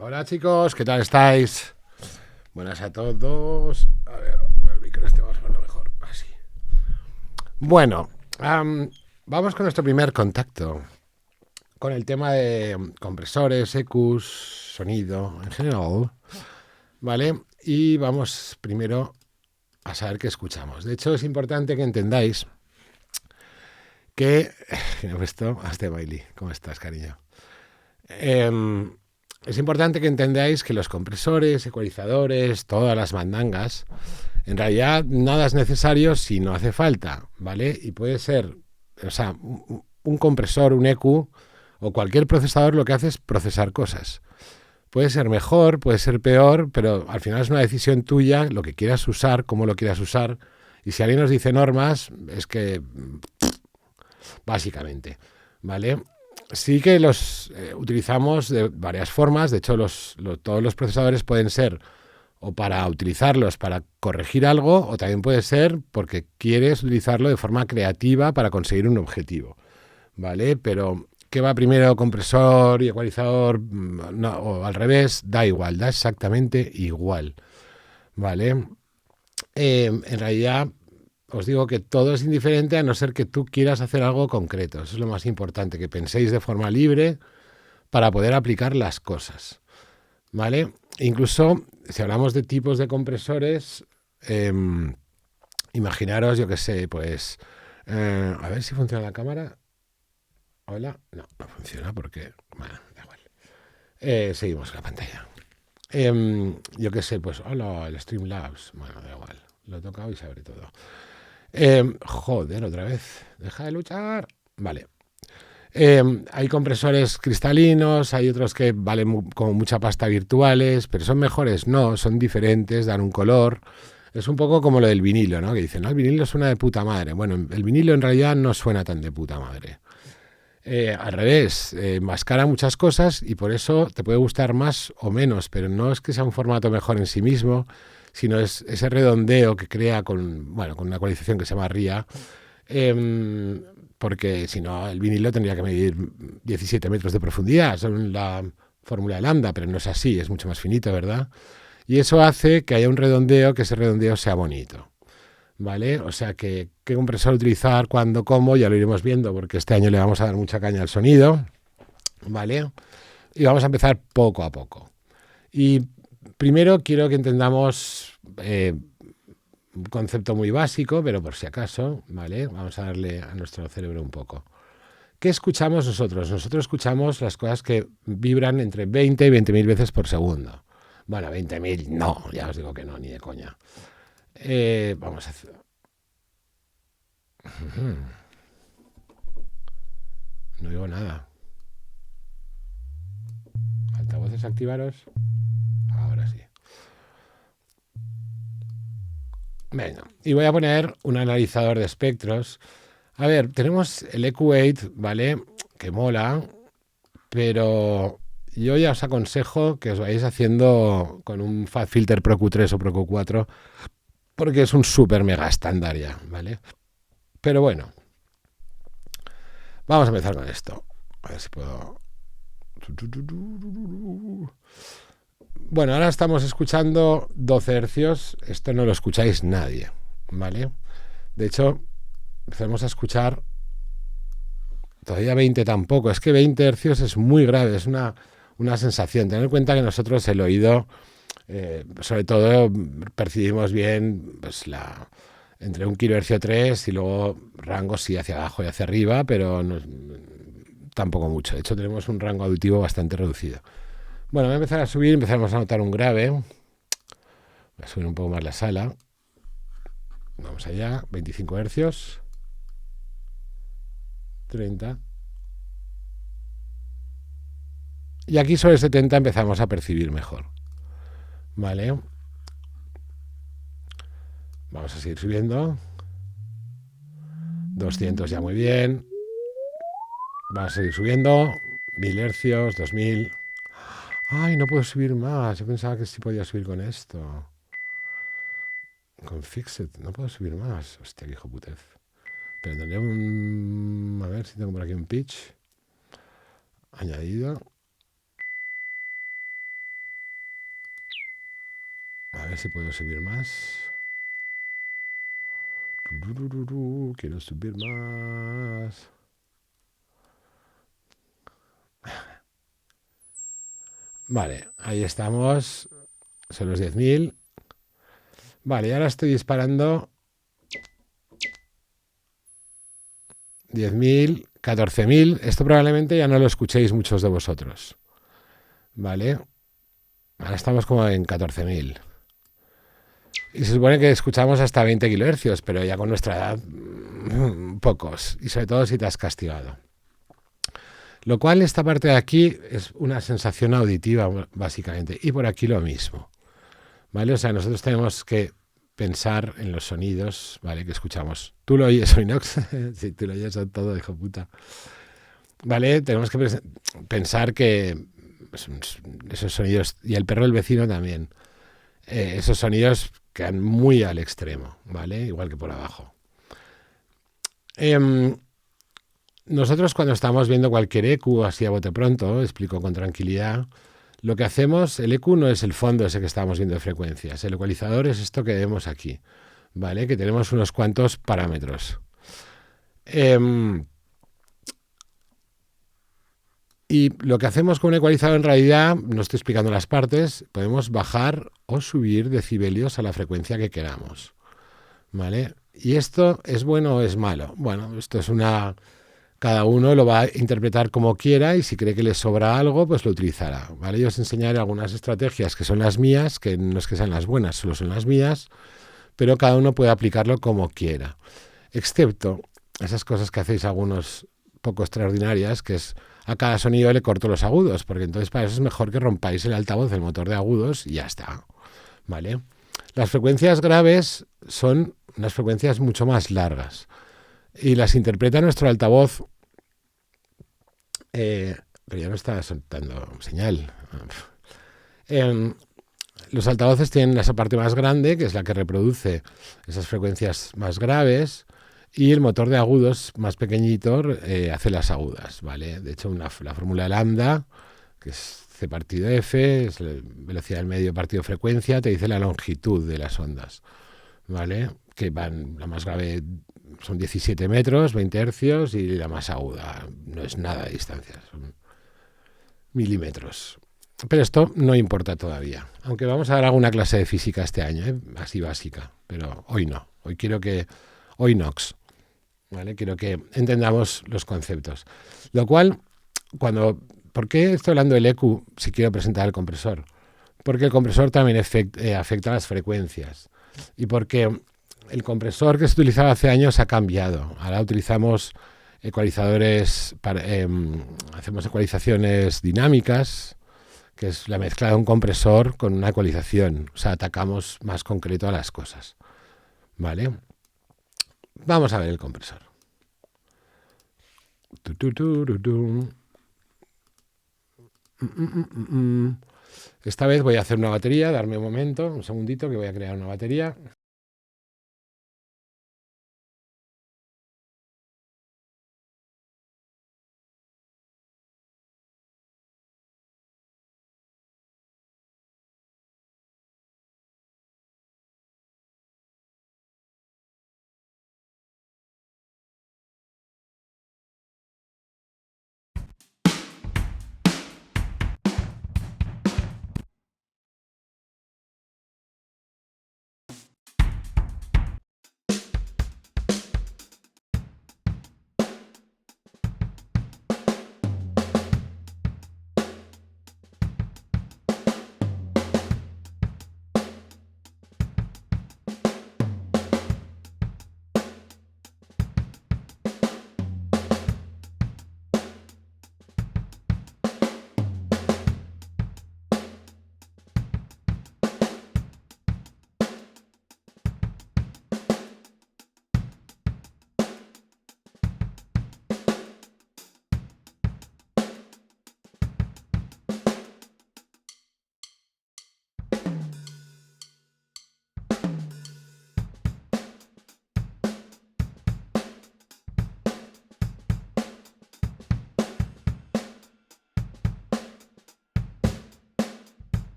Hola chicos, ¿qué tal estáis? Buenas a todos. A ver, el micro este vamos a ponerlo mejor. Así. Bueno, vamos con nuestro primer contacto. Con el tema de compresores, EQs, sonido en general. ¿Vale? Y vamos primero a saber qué escuchamos. De hecho, es importante que entendáis que... Me he puesto a este baile. ¿Cómo estás, cariño? Es importante que entendáis que los compresores, ecualizadores, todas las mandangas, en realidad nada es necesario si no hace falta, ¿vale? Y puede ser, o sea, un compresor, un EQ o cualquier procesador lo que hace es procesar cosas. puede ser mejor, puede ser peor, pero al final es una decisión tuya, lo que quieras usar, cómo lo quieras usar. Y si alguien nos dice normas, es que básicamente, ¿vale? Sí que los utilizamos de varias formas. De hecho, todos los procesadores pueden ser o para utilizarlos para corregir algo, o también puede ser porque quieres utilizarlo de forma creativa para conseguir un objetivo, ¿vale? Pero ¿qué va primero, compresor y ecualizador? No, o al revés, da igual, da exactamente igual, ¿vale? En realidad, os digo que todo es indiferente a no ser que tú quieras hacer algo concreto. Eso es lo más importante, que penséis de forma libre para poder aplicar las cosas, ¿vale? Incluso, si hablamos de tipos de compresores, imaginaros, yo qué sé, pues... a ver si funciona la cámara. Hola. No funciona porque... Bueno, da igual. Seguimos con la pantalla. Yo qué sé, pues... Hola, el Streamlabs. Bueno, da igual. Lo he tocado y se abre todo. Joder, otra vez. Deja de luchar. Vale. Hay compresores cristalinos, hay otros que valen como mucha pasta virtuales, pero son mejores, no, son diferentes, dan un color. Es un poco como lo del vinilo, ¿no? Que dicen, no, el vinilo suena de puta madre. Bueno, el vinilo en realidad no suena tan de puta madre. Al revés, mascara muchas cosas y por eso te puede gustar más o menos, pero no es que sea un formato mejor en sí mismo, sino es ese redondeo que crea con una ecualización que se llama RIA. Porque si no, el vinilo tendría que medir 17 metros de profundidad, son la fórmula de lambda, pero no es así, es mucho más finito, ¿verdad? Y eso hace que haya un redondeo, que ese redondeo sea bonito, ¿vale? O sea, que qué compresor utilizar, cuándo, cómo, ya lo iremos viendo, porque este año le vamos a dar mucha caña al sonido, ¿vale? Y vamos a empezar poco a poco. Y primero quiero que entendamos... un concepto muy básico, pero por si acaso, ¿vale? Vamos a darle a nuestro cerebro un poco. ¿Qué escuchamos nosotros? Nosotros escuchamos las cosas que vibran entre 20 y 20.000 veces por segundo. Bueno, 20.000, no, ya os digo que no, ni de coña. Vamos a hacer... No digo nada. Altavoces, activaros. Ahora sí. Venga, y voy a poner un analizador de espectros. A ver, tenemos el EQ8, ¿vale? Que mola, pero yo ya os aconsejo que os vayáis haciendo con un FabFilter Pro Q3 o Pro Q4, porque es un súper mega estándar ya, ¿vale? Pero bueno, vamos a empezar con esto. A ver si puedo... Bueno, ahora estamos escuchando 12 hercios. Esto no lo escucháis nadie, ¿vale? De hecho, empezamos a escuchar todavía 20 tampoco. Es que 20 hercios es muy grave, es una sensación. Tened en cuenta que nosotros el oído, sobre todo, percibimos bien pues, entre 1 kHz 3 y luego rangos sí hacia abajo y hacia arriba, pero no, tampoco mucho. De hecho, tenemos un rango auditivo bastante reducido. Bueno, voy a empezar a subir, empezamos a notar un grave. Voy a subir un poco más la sala. Vamos allá, 25 hercios. 30. Y aquí sobre 70 empezamos a percibir mejor. ¿Vale? Vamos a seguir subiendo. 200 ya muy bien. Vamos a seguir subiendo. 1000 hercios, 2000. Ay, no puedo subir más. Yo pensaba que sí podía subir con esto. Con Fixed. No puedo subir más. Hostia, qué hijo putez. Pero tendría un... A ver si tengo por aquí un pitch. Añadido. A ver si puedo subir más. Quiero subir más. Vale, ahí estamos. Son los 10.000. Vale, y ahora estoy disparando 10.000, 14.000. Esto probablemente ya no lo escuchéis muchos de vosotros. Vale. Ahora estamos como en 14.000. Y se supone que escuchamos hasta 20 kHz, pero ya con nuestra edad, pocos. Y sobre todo si te has castigado. Lo cual esta parte de aquí es una sensación auditiva, básicamente. Y por aquí lo mismo. ¿Vale? O sea, nosotros tenemos que pensar en los sonidos, ¿vale? Que escuchamos. ¿Tú lo oyes, Inox? Sí, tú lo oyes todo, hijo puta. ¿Vale? Tenemos que pensar que esos sonidos, y el perro del vecino también, esos sonidos quedan muy al extremo, ¿vale? Igual que por abajo. Nosotros cuando estamos viendo cualquier EQ así a bote pronto, explico con tranquilidad, lo que hacemos, el EQ no es el fondo ese que estamos viendo de frecuencias, el ecualizador es esto que vemos aquí, ¿vale? Que tenemos unos cuantos parámetros. Y lo que hacemos con un ecualizador en realidad, no estoy explicando las partes, podemos bajar o subir decibelios a la frecuencia que queramos, ¿vale? ¿Y esto es bueno o es malo? Bueno, esto es una... Cada uno lo va a interpretar como quiera y si cree que le sobra algo, pues lo utilizará, ¿vale? Yo os enseñaré algunas estrategias que son las mías, que no es que sean las buenas, solo son las mías, pero cada uno puede aplicarlo como quiera, excepto esas cosas que hacéis algunos poco extraordinarias, que es a cada sonido le corto los agudos, porque entonces para eso es mejor que rompáis el altavoz del motor de agudos y ya está, ¿vale? Las frecuencias graves son unas frecuencias mucho más largas y las interpreta nuestro altavoz, pero ya no está soltando señal. Los altavoces tienen esa parte más grande, que es la que reproduce esas frecuencias más graves, y el motor de agudos más pequeñito hace las agudas, ¿vale? De hecho, la fórmula lambda, que es C partido F, es la velocidad del medio partido frecuencia, te dice la longitud de las ondas, ¿vale? Que van, la más grave son 17 metros, 20 hercios, y la más aguda no es nada de distancia, son milímetros. Pero esto no importa todavía, aunque vamos a dar alguna clase de física este año, así básica, pero hoy no, hoy Nox, ¿vale? Quiero que entendamos los conceptos. Lo cual, ¿por qué estoy hablando del EQ si quiero presentar el compresor? Porque el compresor también afecta a las frecuencias y porque el compresor que se utilizaba hace años ha cambiado. Ahora utilizamos ecualizadores, hacemos ecualizaciones dinámicas, que es la mezcla de un compresor con una ecualización. O sea, atacamos más concreto a las cosas, ¿vale? Vamos a ver el compresor. Esta vez voy a hacer una batería, darme un momento, un segundito, que voy a crear una batería.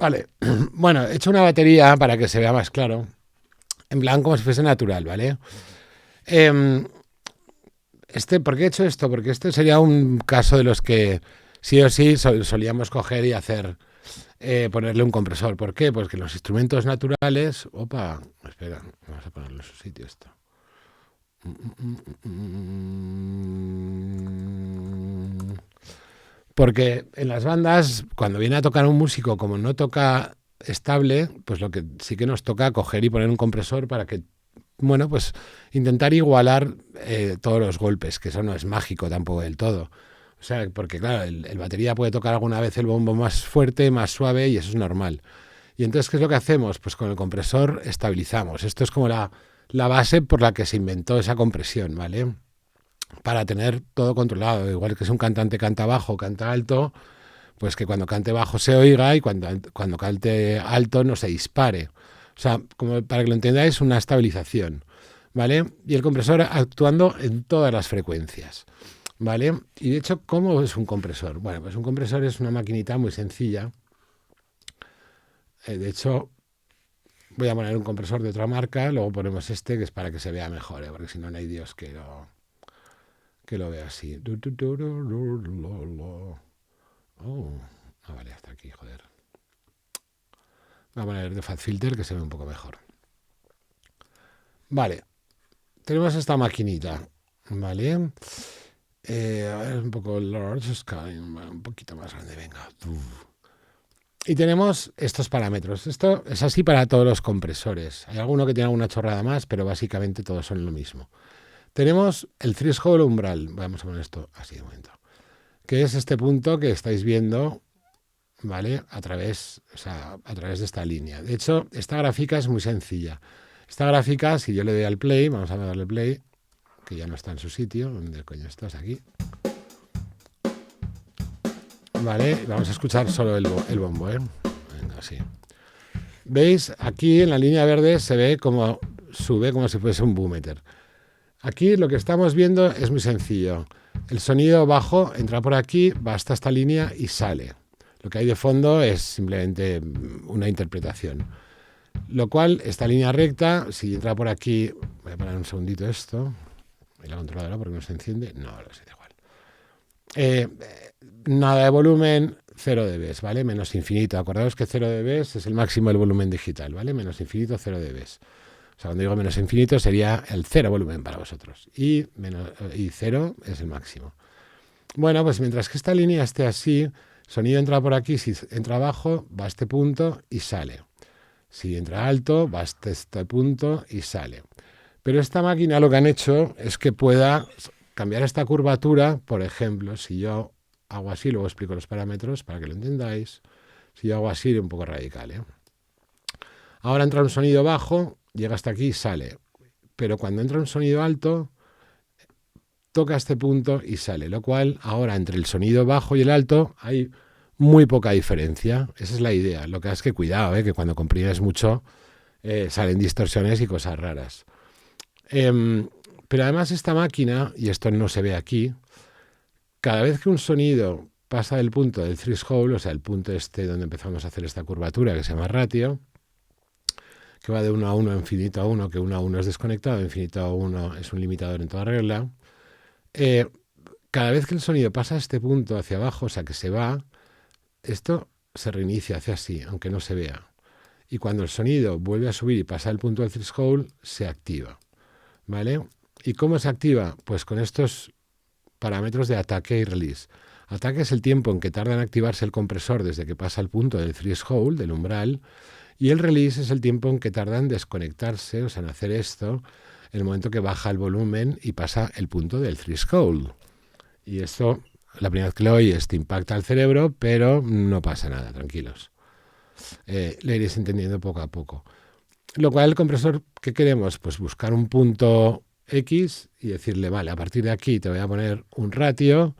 Vale. Bueno, he hecho una batería para que se vea más claro. En plan, como si fuese natural, ¿vale? ¿Por qué he hecho esto? Porque este sería un caso de los que sí o sí solíamos coger y hacer, ponerle un compresor. ¿Por qué? Pues que los instrumentos naturales... Opa, espera, vamos a ponerlo en su sitio esto. Porque en las bandas, cuando viene a tocar un músico, como no toca estable, pues lo que sí que nos toca coger y poner un compresor para que, bueno, pues intentar igualar todos los golpes, que eso no es mágico tampoco del todo. O sea, porque claro, el batería puede tocar alguna vez el bombo más fuerte, más suave, y eso es normal. Y entonces, ¿qué es lo que hacemos? Pues con el compresor estabilizamos. Esto es como la base por la que se inventó esa compresión, ¿vale? Para tener todo controlado. Igual que si un cantante canta bajo o canta alto, pues que cuando cante bajo se oiga y cuando cante alto no se dispare. O sea, como para que lo entendáis, una estabilización, ¿vale? Y el compresor actuando en todas las frecuencias, ¿vale? Y de hecho, ¿cómo es un compresor? Bueno, pues un compresor es una maquinita muy sencilla. De hecho, voy a poner un compresor de otra marca, luego ponemos este, que es para que se vea mejor, porque si no, no hay Dios que lo vea así. Oh, vale, hasta aquí, joder. Voy a poner de Fat Filter, que se ve un poco mejor. Vale, tenemos esta maquinita, ¿vale? A ver, un poco large sky, un poquito más grande, venga. Y tenemos estos parámetros. Esto es así para todos los compresores. Hay alguno que tiene alguna chorrada más, pero básicamente todos son lo mismo. Tenemos el threshold umbral. Vamos a poner esto así de momento. Que es este punto que estáis viendo, ¿vale? A través de esta línea. De hecho, esta gráfica es muy sencilla. Esta gráfica, si yo le doy al play, vamos a darle play, que ya no está en su sitio. ¿Dónde coño estás? Aquí. Vale, vamos a escuchar solo el bombo, ¿eh? Venga, sí. ¿Veis? Aquí en la línea verde se ve como sube como si fuese un boometer. Aquí lo que estamos viendo es muy sencillo. El sonido bajo entra por aquí, va hasta esta línea y sale. Lo que hay de fondo es simplemente una interpretación. Lo cual, esta línea recta, si entra por aquí... Voy a parar un segundito esto. ¿Y la controladora porque no se enciende? No, lo sé, da igual. Nada de volumen, 0 dB, ¿vale? Menos infinito. Acordaos que 0 dB es el máximo del volumen digital, ¿vale? Menos infinito, 0 dB. O sea, cuando digo menos infinito sería el 0 volumen para vosotros. Y 0 es el máximo. Bueno, pues mientras que esta línea esté así, sonido entra por aquí, si entra abajo, va a este punto y sale. Si entra alto, va hasta este punto y sale. Pero esta máquina lo que han hecho es que pueda cambiar esta curvatura. Por ejemplo, si yo hago así, luego explico los parámetros para que lo entendáis. Si yo hago así, un poco radical, ¿eh? Ahora entra un sonido bajo, llega hasta aquí y sale. Pero cuando entra un sonido alto, toca este punto y sale. Lo cual, ahora entre el sonido bajo y el alto hay muy poca diferencia. Esa es la idea. Lo que es que cuidado, que cuando comprimes mucho salen distorsiones y cosas raras. Pero además esta máquina, y esto no se ve aquí, cada vez que un sonido pasa del punto del threshold, o sea, el punto este donde empezamos a hacer esta curvatura que se llama ratio, que va de 1 a 1 a infinito a 1, que 1 a 1 es desconectado, infinito a 1 es un limitador en toda regla. Cada vez que el sonido pasa a este punto hacia abajo, o sea, que se va, esto se reinicia, hace así, aunque no se vea. Y cuando el sonido vuelve a subir y pasa el punto del threshold, se activa, ¿vale? ¿Y cómo se activa? Pues con estos parámetros de ataque y release. Ataque es el tiempo en que tarda en activarse el compresor desde que pasa el punto del threshold, del umbral, y el release es el tiempo en que tarda en desconectarse, o sea, en hacer esto, en el momento que baja el volumen y pasa el punto del threshold. Y esto, la primera vez que lo oyes, te impacta el cerebro, pero no pasa nada, tranquilos. Lo iréis entendiendo poco a poco. Lo cual, el compresor, ¿qué queremos? Pues buscar un punto X y decirle, vale, a partir de aquí te voy a poner un ratio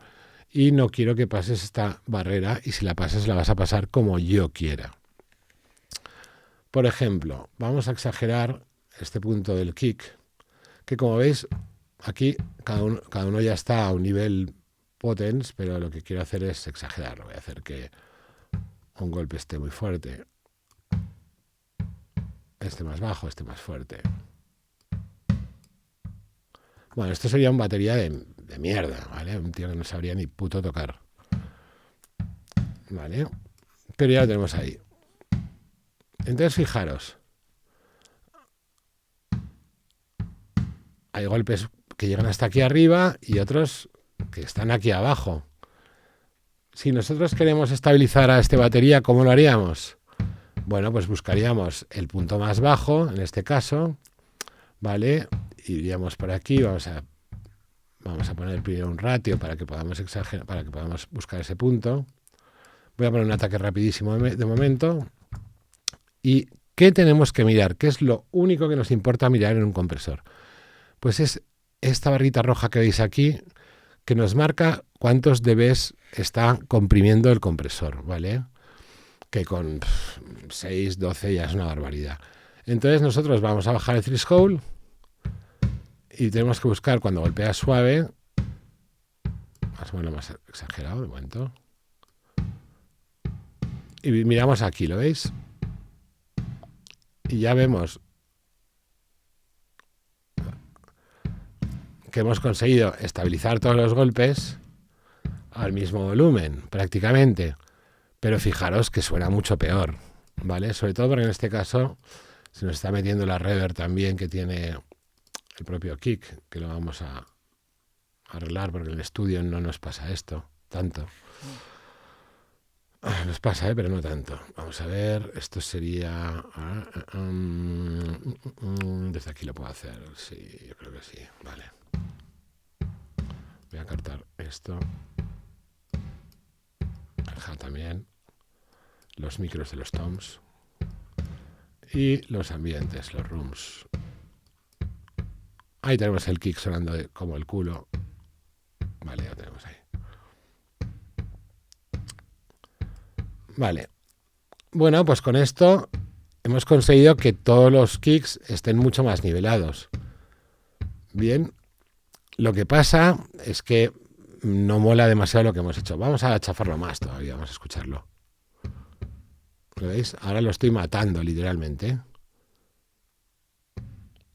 y no quiero que pases esta barrera, y si la pasas la vas a pasar como yo quiera. Por ejemplo, vamos a exagerar este punto del kick, que como veis, aquí cada uno ya está a un nivel potence, pero lo que quiero hacer es exagerarlo. Voy a hacer que un golpe esté muy fuerte, este más bajo, este más fuerte. Bueno, esto sería una batería de mierda, ¿vale? Un tío que no sabría ni puto tocar. ¿Vale? Pero ya lo tenemos ahí. Entonces, fijaros. Hay golpes que llegan hasta aquí arriba y otros que están aquí abajo. Si nosotros queremos estabilizar a esta batería, ¿cómo lo haríamos? Bueno, pues buscaríamos el punto más bajo, en este caso, ¿vale? Iríamos por aquí, vamos a poner primero un ratio para que podamos exagerar, para que podamos buscar ese punto. Voy a poner un ataque rapidísimo de momento. ¿Y qué tenemos que mirar? ¿Qué es lo único que nos importa mirar en un compresor? Pues es esta barrita roja que veis aquí, que nos marca cuántos dBs está comprimiendo el compresor, ¿vale? Que con 6, 12 ya es una barbaridad. Entonces nosotros vamos a bajar el threshold y tenemos que buscar cuando golpea suave, más o menos más exagerado de momento. Y miramos aquí, ¿lo veis? Y ya vemos que hemos conseguido estabilizar todos los golpes al mismo volumen, prácticamente. Pero fijaros que suena mucho peor, ¿vale? Sobre todo porque en este caso se nos está metiendo la reverb también que tiene el propio kick, que lo vamos a arreglar porque en el estudio no nos pasa esto tanto. Nos pasa, pero no tanto. Vamos a ver, esto sería... desde aquí lo puedo hacer, sí, yo creo que sí, vale. Voy a cortar esto. También los micros de los toms y los ambientes, los rooms. Ahí tenemos el kick sonando como el culo. Vale, ya tenemos ahí. Vale. Bueno, pues con esto hemos conseguido que todos los kicks estén mucho más nivelados. Bien. Lo que pasa es que no mola demasiado lo que hemos hecho. Vamos a chafarlo más todavía, vamos a escucharlo. ¿Lo veis? Ahora lo estoy matando, literalmente.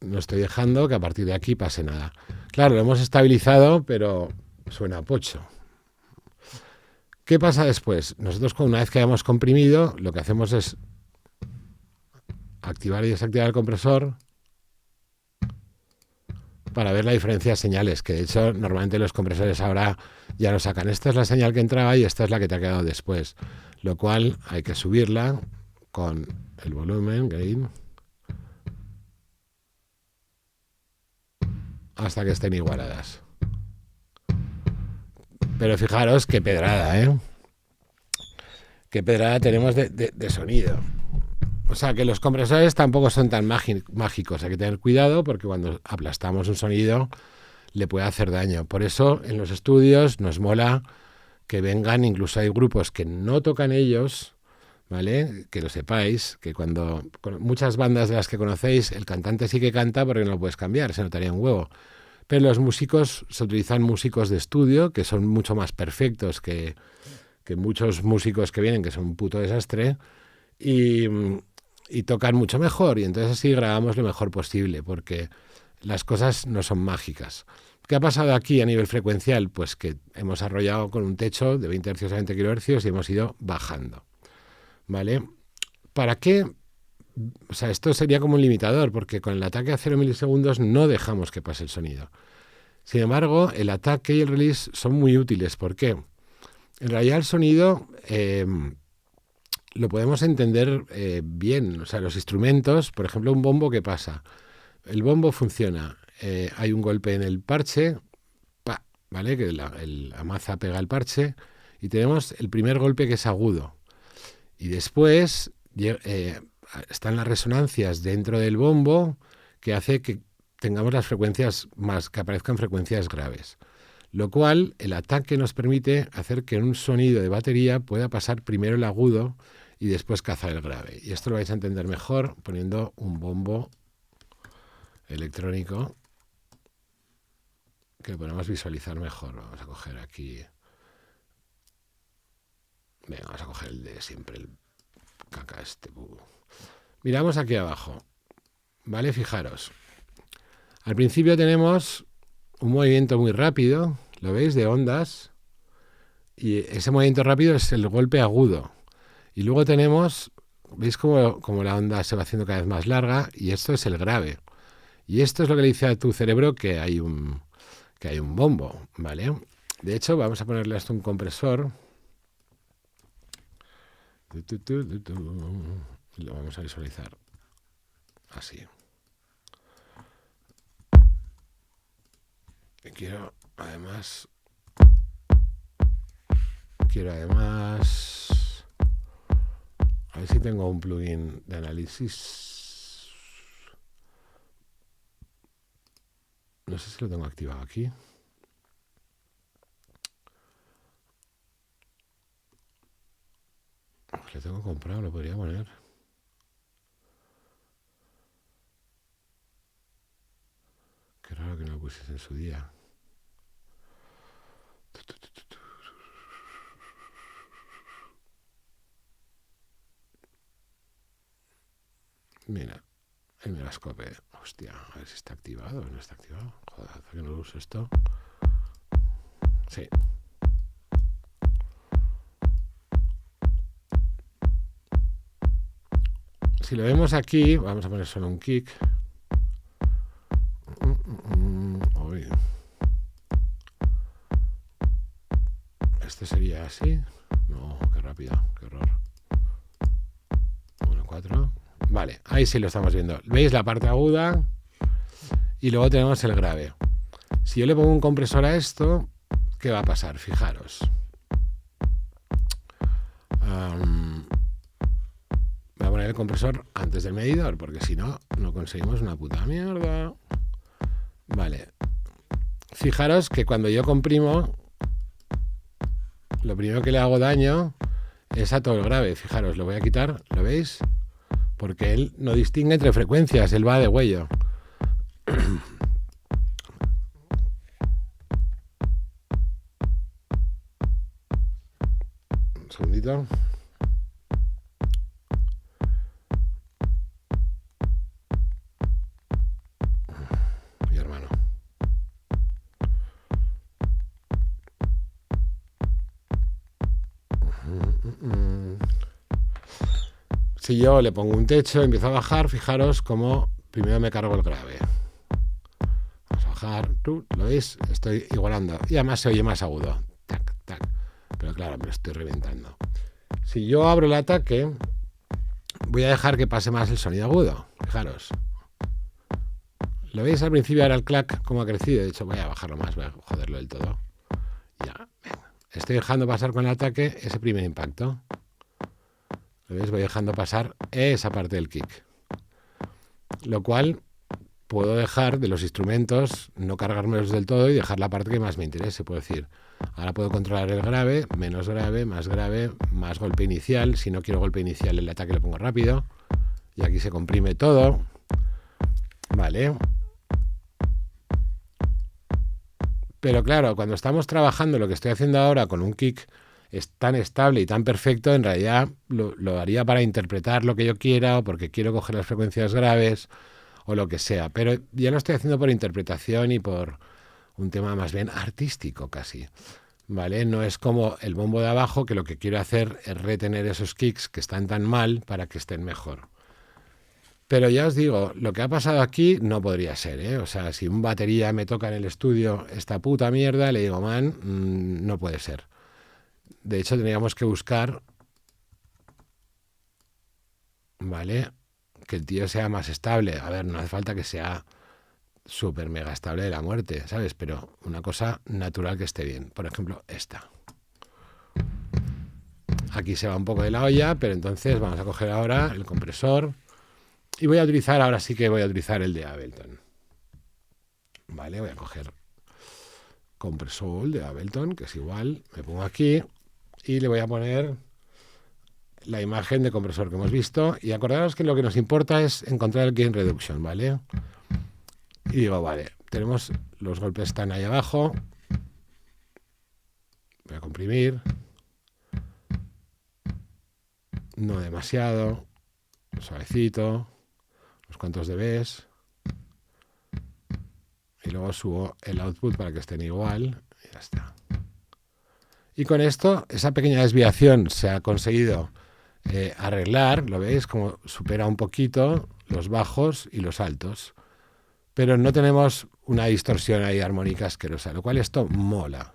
No estoy dejando que a partir de aquí pase nada. Claro, lo hemos estabilizado, pero suena a pocho. ¿Qué pasa después? Nosotros, una vez que hayamos comprimido, lo que hacemos es activar y desactivar el compresor para ver la diferencia de señales, que de hecho normalmente los compresores ahora ya lo sacan. Esta es la señal que entraba y esta es la que te ha quedado después, lo cual hay que subirla con el volumen, gain, hasta que estén igualadas. Pero fijaros qué pedrada, ¿eh? Qué pedrada tenemos de sonido. O sea, que los compresores tampoco son tan mágicos. Hay que tener cuidado porque cuando aplastamos un sonido le puede hacer daño. Por eso en los estudios nos mola que vengan, incluso hay grupos que no tocan ellos, ¿vale? Que lo sepáis, que cuando muchas bandas de las que conocéis, el cantante sí que canta porque no lo puedes cambiar, se notaría un huevo. Pero los músicos, se utilizan músicos de estudio que son mucho más perfectos que muchos músicos que vienen, que son un puto desastre, y tocan mucho mejor, y entonces así grabamos lo mejor posible, porque las cosas no son mágicas. ¿Qué ha pasado aquí a nivel frecuencial? Pues que hemos arrollado con un techo de 20 Hz a 20 kHz y hemos ido bajando, ¿vale? ¿Para qué? O sea, esto sería como un limitador, porque con el ataque a 0 milisegundos no dejamos que pase el sonido. Sin embargo, el ataque y el release son muy útiles. ¿Por qué? En realidad el sonido lo podemos entender bien. O sea, los instrumentos, por ejemplo, un bombo, ¿qué pasa? El bombo funciona. Hay un golpe en el parche, ¡pa! ¿Vale? Que la maza pega el parche y tenemos el primer golpe que es agudo. Y después están las resonancias dentro del bombo que hace que tengamos las frecuencias que aparezcan frecuencias graves. Lo cual, el ataque nos permite hacer que en un sonido de batería pueda pasar primero el agudo y después cazar el grave. Y esto lo vais a entender mejor poniendo un bombo electrónico que lo podemos visualizar mejor. Vamos a coger aquí... Venga, vamos a coger el de siempre, el caca este. Miramos aquí abajo. ¿vale? Fijaros. Al principio tenemos un movimiento muy rápido, ¿lo veis? De ondas. Y ese movimiento rápido es el golpe agudo. Y luego tenemos, ¿veis cómo la onda se va haciendo cada vez más larga? Y esto es el grave. Y esto es lo que le dice a tu cerebro que hay un bombo, ¿vale? De hecho, vamos a ponerle a esto un compresor. Y lo vamos a visualizar así. Y quiero además a ver si tengo un plugin de análisis. No sé si lo tengo activado aquí. Lo tengo comprado, lo podría poner. Qué raro que no lo pusiese en su día. Mira, el Megascope. Hostia, a ver si está activado o no está activado. Joder, hace que no lo uso esto. Sí. Si lo vemos aquí, vamos a poner solo un kick. Uy. Este sería así. No, qué rápido, qué horror. 1, 4. Vale, ahí sí lo estamos viendo. ¿Veis la parte aguda? Y luego tenemos el grave. Si yo le pongo un compresor a esto, ¿qué va a pasar? Fijaros. Voy a poner el compresor antes del medidor, porque si no, no conseguimos una puta mierda. Vale. Fijaros que cuando yo comprimo, lo primero que le hago daño es a todo el grave. Fijaros, lo voy a quitar, ¿lo veis? Porque él no distingue entre frecuencias, él va de huello. Un segundito. Mi hermano. Si yo le pongo un techo, empiezo a bajar, fijaros cómo primero me cargo el grave. Vamos a bajar, ¿lo veis? Estoy igualando. Y además se oye más agudo. Tac, tac. Pero claro, me lo estoy reventando. Si yo abro el ataque, voy a dejar que pase más el sonido agudo. Fijaros. ¿Lo veis al principio? Ahora el clack cómo ha crecido. De hecho, voy a bajarlo más, voy a joderlo del todo. Ya, venga. Estoy dejando pasar con el ataque ese primer impacto. ¿Lo veis? Voy dejando pasar esa parte del kick. Lo cual puedo dejar de los instrumentos, no cargármelos del todo y dejar la parte que más me interese. Puedo decir, ahora puedo controlar el grave, menos grave, más golpe inicial. Si no quiero golpe inicial, el ataque lo pongo rápido. Y aquí se comprime todo. Vale. Pero claro, cuando estamos trabajando lo que estoy haciendo ahora con un kick es tan estable y tan perfecto, en realidad lo haría para interpretar lo que yo quiera o porque quiero coger las frecuencias graves o lo que sea. Pero ya lo estoy haciendo por interpretación y por un tema más bien artístico casi. ¿Vale? No es como el bombo de abajo, que lo que quiero hacer es retener esos kicks que están tan mal para que estén mejor. Pero ya os digo, lo que ha pasado aquí no podría ser, ¿eh? O sea, si un batería me toca en el estudio esta puta mierda, le digo, man, no puede ser. De hecho, tendríamos que buscar, ¿vale? Que el tío sea más estable. A ver, no hace falta que sea súper mega estable de la muerte, ¿sabes? Pero una cosa natural que esté bien. Por ejemplo, esta. Aquí se va un poco de la olla, pero entonces vamos a coger ahora el compresor. Y voy a utilizar, ahora sí que voy a utilizar el de Ableton. Vale, voy a coger compresor de Ableton, que es igual. Me pongo aquí y le voy a poner la imagen de compresor que hemos visto. Y acordaros que lo que nos importa es encontrar el gain reduction, ¿vale? Y digo, vale, tenemos los golpes están ahí abajo. Voy a comprimir. No demasiado. Suavecito. unos cuantos dBs. Y luego subo el output para que estén igual. Y ya está. Y con esto, esa pequeña desviación se ha conseguido arreglar. ¿Lo veis? Como supera un poquito los bajos y los altos. Pero no tenemos una distorsión ahí armónica asquerosa. Lo cual esto mola.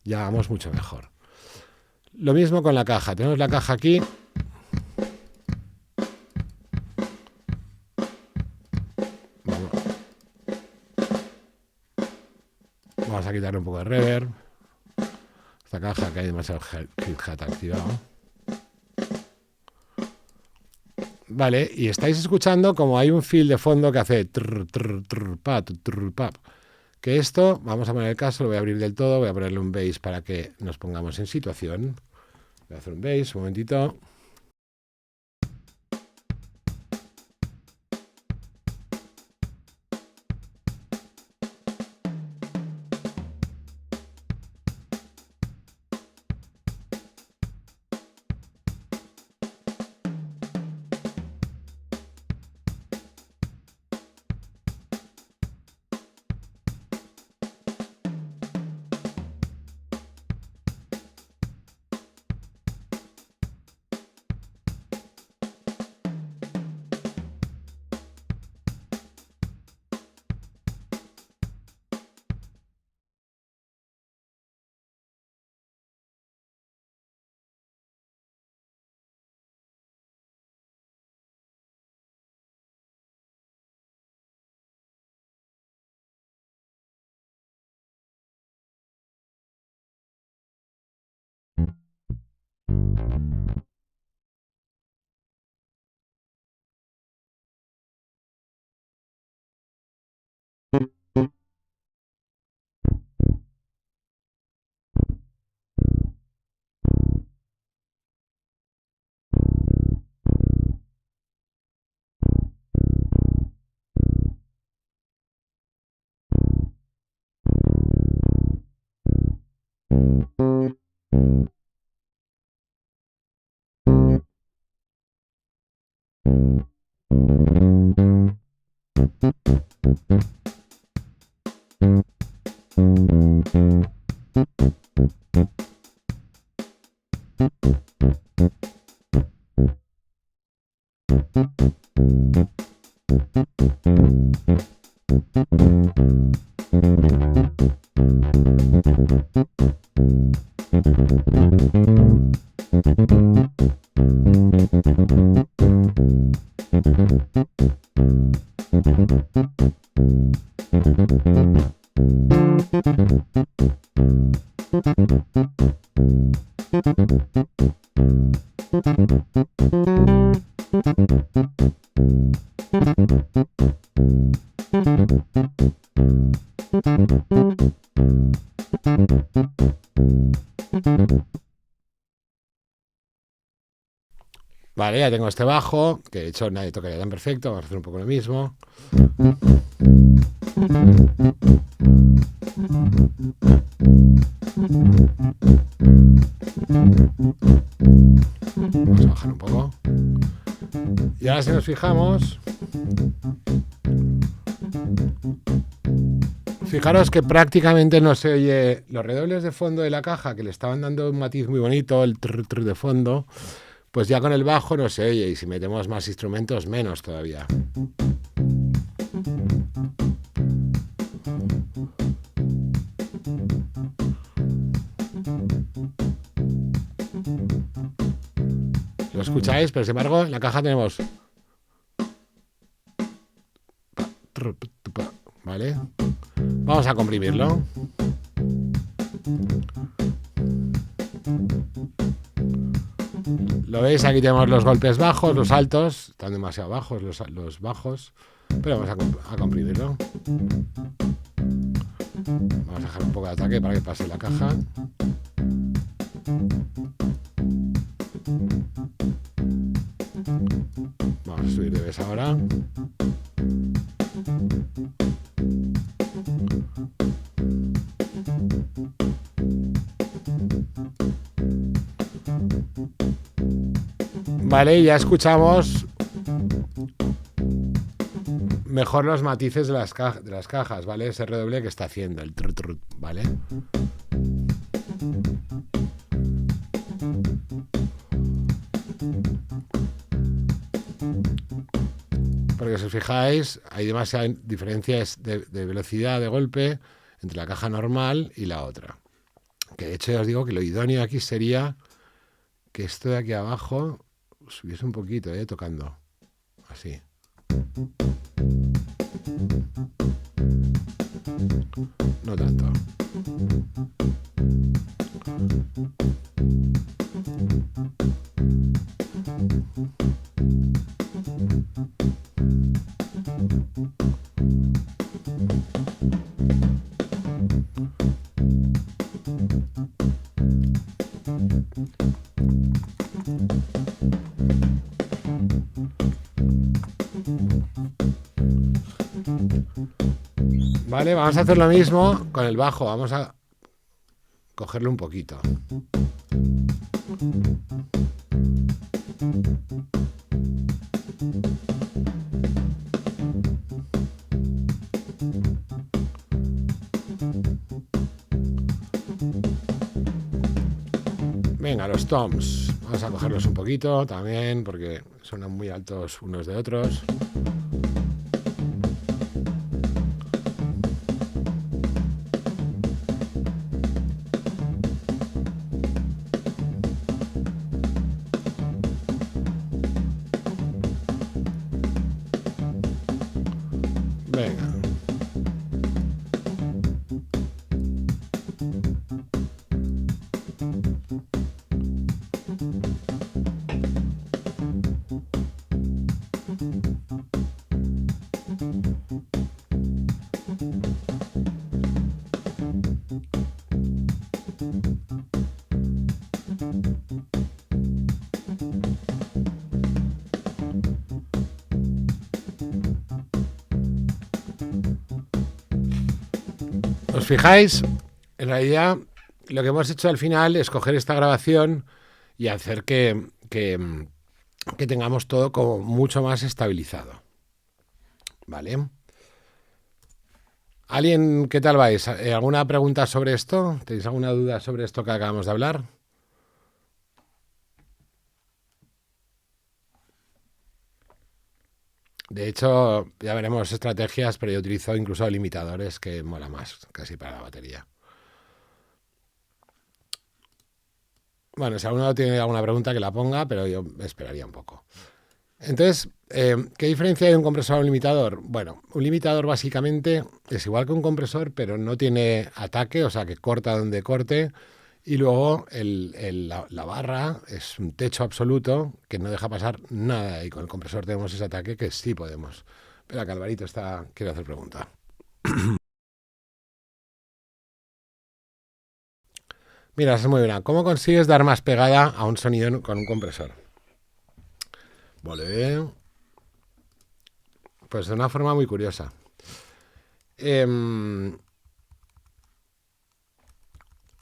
Ya vamos mucho mejor. Lo mismo con la caja. Tenemos la caja aquí. Vamos a quitarle un poco de reverb. Esta caja que hay demasiado hi-hat activado. Vale, y estáis escuchando como hay un fill de fondo que hace trrr, trrr, trrr, pap, trrr, pap. Que esto, vamos a poner el caso, lo voy a abrir del todo, voy a ponerle un bass para que nos pongamos en situación. Voy a hacer un bass, un momentito. Vale, ya tengo este bajo, que de hecho nadie tocaría tan perfecto. Vamos a hacer un poco lo mismo. Vamos a bajar un poco. Y ahora si nos fijamos, fijaros que prácticamente no se oye los redobles de fondo de la caja, que le estaban dando un matiz muy bonito, el trr, trr de fondo. Pues ya con el bajo no se oye, y si metemos más instrumentos, menos todavía. ¿Lo escucháis? Pero sin embargo, en la caja tenemos... ¿Vale? Vamos a comprimirlo. ¿Lo veis? Aquí tenemos los golpes bajos, los altos. Están demasiado bajos los bajos. Pero vamos a comprimirlo. Vamos a dejar un poco de ataque para que pase la caja. Vamos a subir de vez ahora. Vale, ya escuchamos mejor los matices de las cajas, ¿vale? Ese redoble que está haciendo, el trut, ¿vale? Porque si os fijáis, hay demasiadas diferencias de velocidad de golpe entre la caja normal y la otra. Que de hecho ya os digo que lo idóneo aquí sería que esto de aquí abajo subiese un poquito, tocando. Así. No tanto. Vale, vamos a hacer lo mismo con el bajo. Vamos a cogerlo un poquito. Venga, los toms. Vamos a cogerlos un poquito también porque suenan muy altos unos de otros. Venga. ¿Os fijáis? En realidad, lo que hemos hecho al final es coger esta grabación y hacer que tengamos todo como mucho más estabilizado. ¿Vale? ¿Alguien, qué tal vais? ¿Alguna pregunta sobre esto? ¿Tenéis alguna duda sobre esto que acabamos de hablar? De hecho, ya veremos estrategias, pero yo utilizo incluso limitadores que mola más, casi para la batería. Bueno, si alguno tiene alguna pregunta que la ponga, pero yo esperaría un poco. Entonces, ¿qué diferencia hay de un compresor a un limitador? Bueno, un limitador básicamente es igual que un compresor, pero no tiene ataque, o sea que corta donde corte. Y luego la barra es un techo absoluto que no deja pasar nada. Y con el compresor tenemos ese ataque que sí podemos. Espera, que Alvarito quiere hacer pregunta. Mira, es muy buena. ¿Cómo consigues dar más pegada a un sonido con un compresor? Vale. Pues de una forma muy curiosa.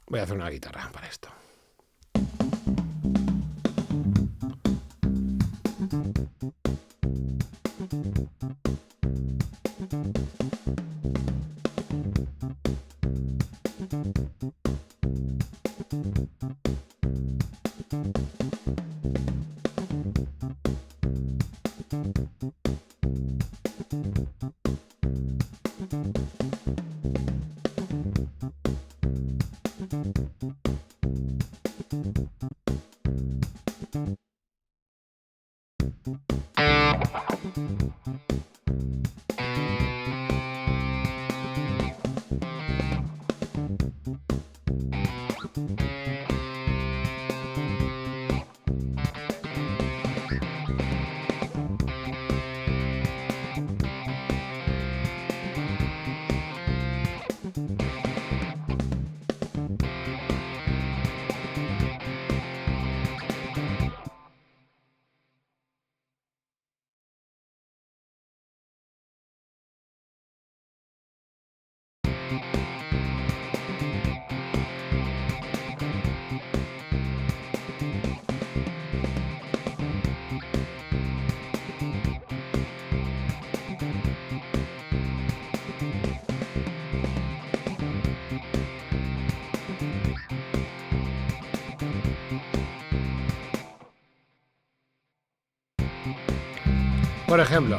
Voy a hacer una guitarra para esto. Por ejemplo,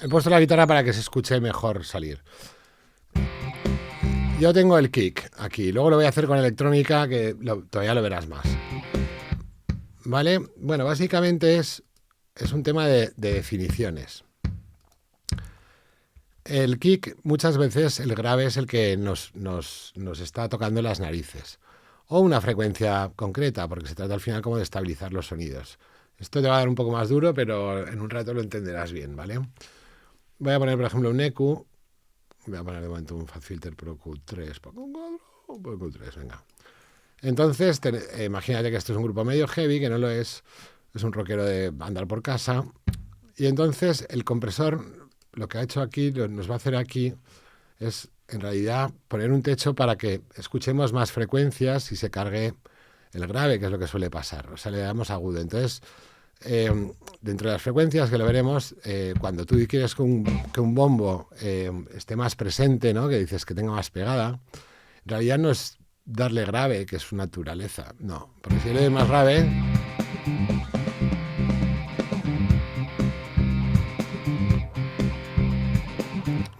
he puesto la guitarra para que se escuche mejor salir. Yo tengo el kick aquí, luego lo voy a hacer con electrónica, que todavía lo verás más. ¿Vale? Bueno, básicamente es un tema de definiciones. El kick, muchas veces el grave es el que nos está tocando las narices. O una frecuencia concreta, porque se trata al final como de estabilizar los sonidos. Esto te va a dar un poco más duro, pero en un rato lo entenderás bien, ¿vale? Voy a poner, por ejemplo, un EQ. Voy a poner de momento un Fat Filter Pro Q3. Q3, venga. Entonces, imagínate que esto es un grupo medio heavy, que no lo es un rockero de andar por casa. Y entonces el compresor, lo que ha hecho aquí, nos va a hacer aquí, es en realidad poner un techo para que escuchemos más frecuencias y se cargue el grave, que es lo que suele pasar. O sea, le damos agudo. Entonces, dentro de las frecuencias, que lo veremos, cuando tú quieres que un bombo esté más presente, ¿no? Que dices que tenga más pegada, en realidad no es darle grave, que es su naturaleza. No, porque si le doy más grave,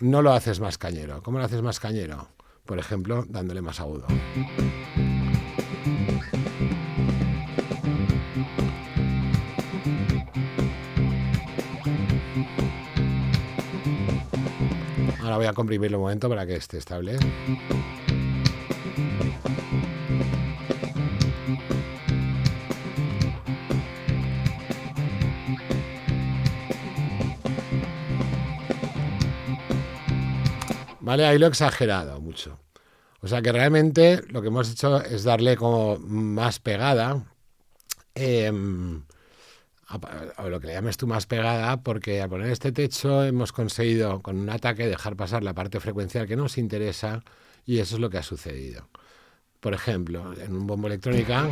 no lo haces más cañero. ¿Cómo lo haces más cañero? Por ejemplo, dándole más agudo. Ahora voy a comprimirlo un momento para que esté estable. Vale, ahí lo he exagerado mucho. O sea que realmente lo que hemos hecho es darle como más pegada. O lo que le llames tú más pegada, porque al poner este techo hemos conseguido con un ataque dejar pasar la parte frecuencial que nos interesa, y eso es lo que ha sucedido. Por ejemplo, en un bombo electrónica,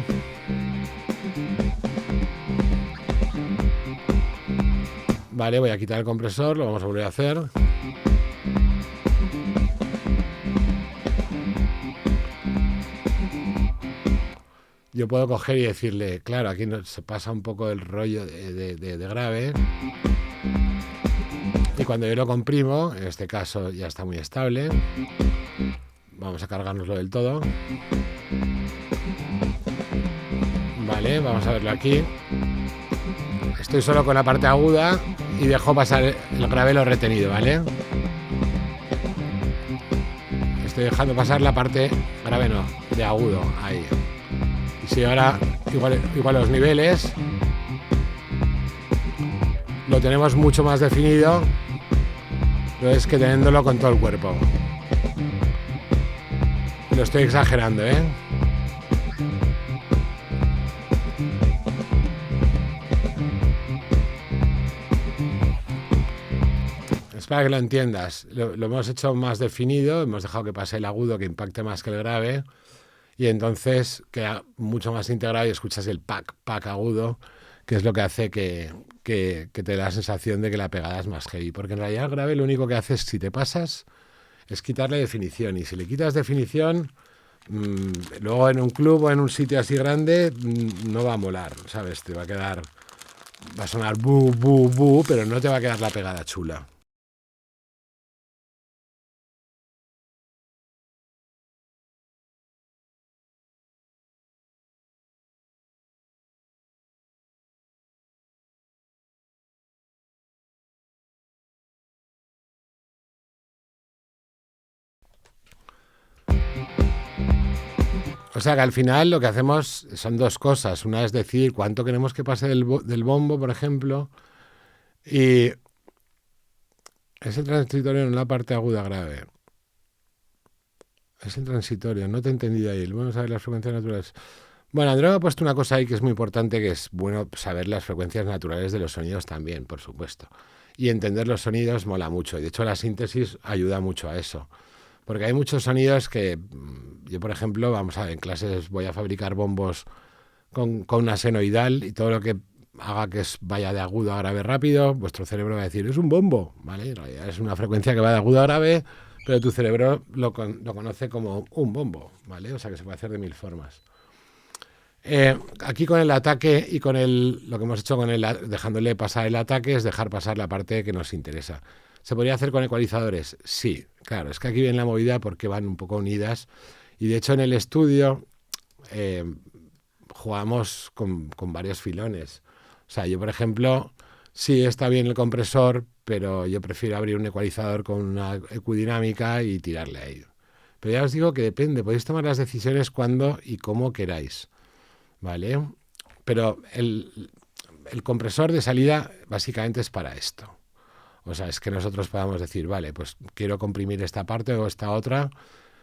vale, voy a quitar el compresor, lo vamos a volver a hacer. Yo puedo coger y decirle, claro, aquí se pasa un poco el rollo de grave. Y cuando yo lo comprimo, en este caso ya está muy estable. Vamos a cargárnoslo del todo. Vale, vamos a verlo aquí. Estoy solo con la parte aguda y dejo pasar el grave lo retenido, ¿vale? Estoy dejando pasar la parte grave, no, de agudo, ahí. Si ahora igual los niveles lo tenemos mucho más definido, lo es que teniéndolo con todo el cuerpo. Lo estoy exagerando, ¿eh? Es para que lo entiendas. Lo hemos hecho más definido, hemos dejado que pase el agudo, que impacte más que el grave. Y entonces queda mucho más integrado y escuchas el pack agudo, que es lo que hace que te dé la sensación de que la pegada es más heavy. Porque en realidad el grave lo único que hace es, si te pasas, es quitarle definición. Y si le quitas definición, luego en un club o en un sitio así grande, no va a molar, ¿sabes? Te va a quedar, va a sonar bu, bu, bu, pero no te va a quedar la pegada chula. O sea que al final lo que hacemos son dos cosas. Una es decir cuánto queremos que pase del bombo, por ejemplo, y es el transitorio en la parte aguda grave. Es el transitorio, no te he entendido ahí. Vamos a ver las frecuencias naturales. Bueno, Andrea ha puesto una cosa ahí que es muy importante, que es bueno saber las frecuencias naturales de los sonidos también, por supuesto. Y entender los sonidos mola mucho. Y de hecho la síntesis ayuda mucho a eso. Porque hay muchos sonidos que yo, por ejemplo, vamos a ver, en clases voy a fabricar bombos con una senoidal, y todo lo que haga que vaya de agudo a grave rápido, vuestro cerebro va a decir, es un bombo, ¿vale? En realidad es una frecuencia que va de agudo a grave, pero tu cerebro lo conoce como un bombo, ¿vale? O sea que se puede hacer de mil formas. Aquí con el ataque y con lo que hemos hecho con dejándole pasar el ataque es dejar pasar la parte que nos interesa. ¿Se podría hacer con ecualizadores? Sí, claro, es que aquí viene la movida porque van un poco unidas y de hecho en el estudio eh, jugamos con varios filones. O sea, yo por ejemplo, sí está bien el compresor, pero yo prefiero abrir un ecualizador con una ecudinámica y tirarle a ello. Pero ya os digo que depende, podéis tomar las decisiones cuando y cómo queráis. ¿Vale? Pero el compresor de salida básicamente es para esto. O sea, es que nosotros podamos decir, vale, pues quiero comprimir esta parte o esta otra,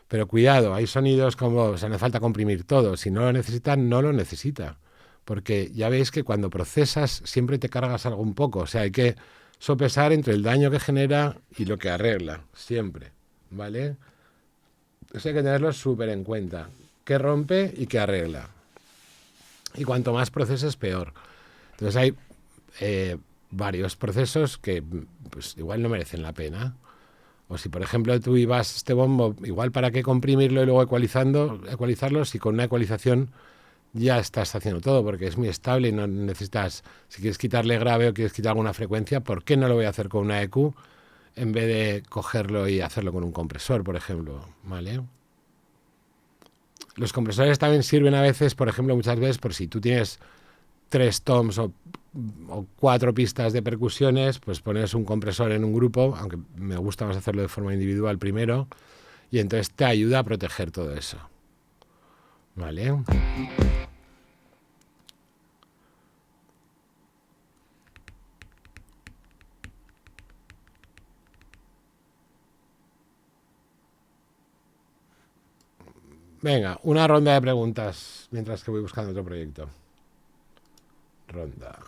pero cuidado, hay sonidos como, o sea, no hace falta comprimir todo. Si no lo necesita, no lo necesita. Porque ya veis que cuando procesas siempre te cargas algo un poco. O sea, hay que sopesar entre el daño que genera y lo que arregla, siempre. ¿Vale? Eso hay que tenerlo súper en cuenta. ¿Qué rompe y qué arregla? Y cuanto más proceses, peor. Entonces hay varios procesos que pues, igual no merecen la pena. O si, por ejemplo, tú ibas este bombo, igual para qué comprimirlo y luego ecualizarlo, si con una ecualización ya estás haciendo todo, porque es muy estable y no necesitas, si quieres quitarle grave o quieres quitar alguna frecuencia, ¿por qué no lo voy a hacer con una EQ en vez de cogerlo y hacerlo con un compresor, por ejemplo? ¿Vale? Los compresores también sirven a veces, por ejemplo, muchas veces, por si tú tienes 3 toms o 4 pistas de percusiones, pues pones un compresor en un grupo, aunque me gusta más hacerlo de forma individual primero, y entonces te ayuda a proteger todo eso. ¿Vale? Venga, una ronda de preguntas mientras que voy buscando otro proyecto. Ronda.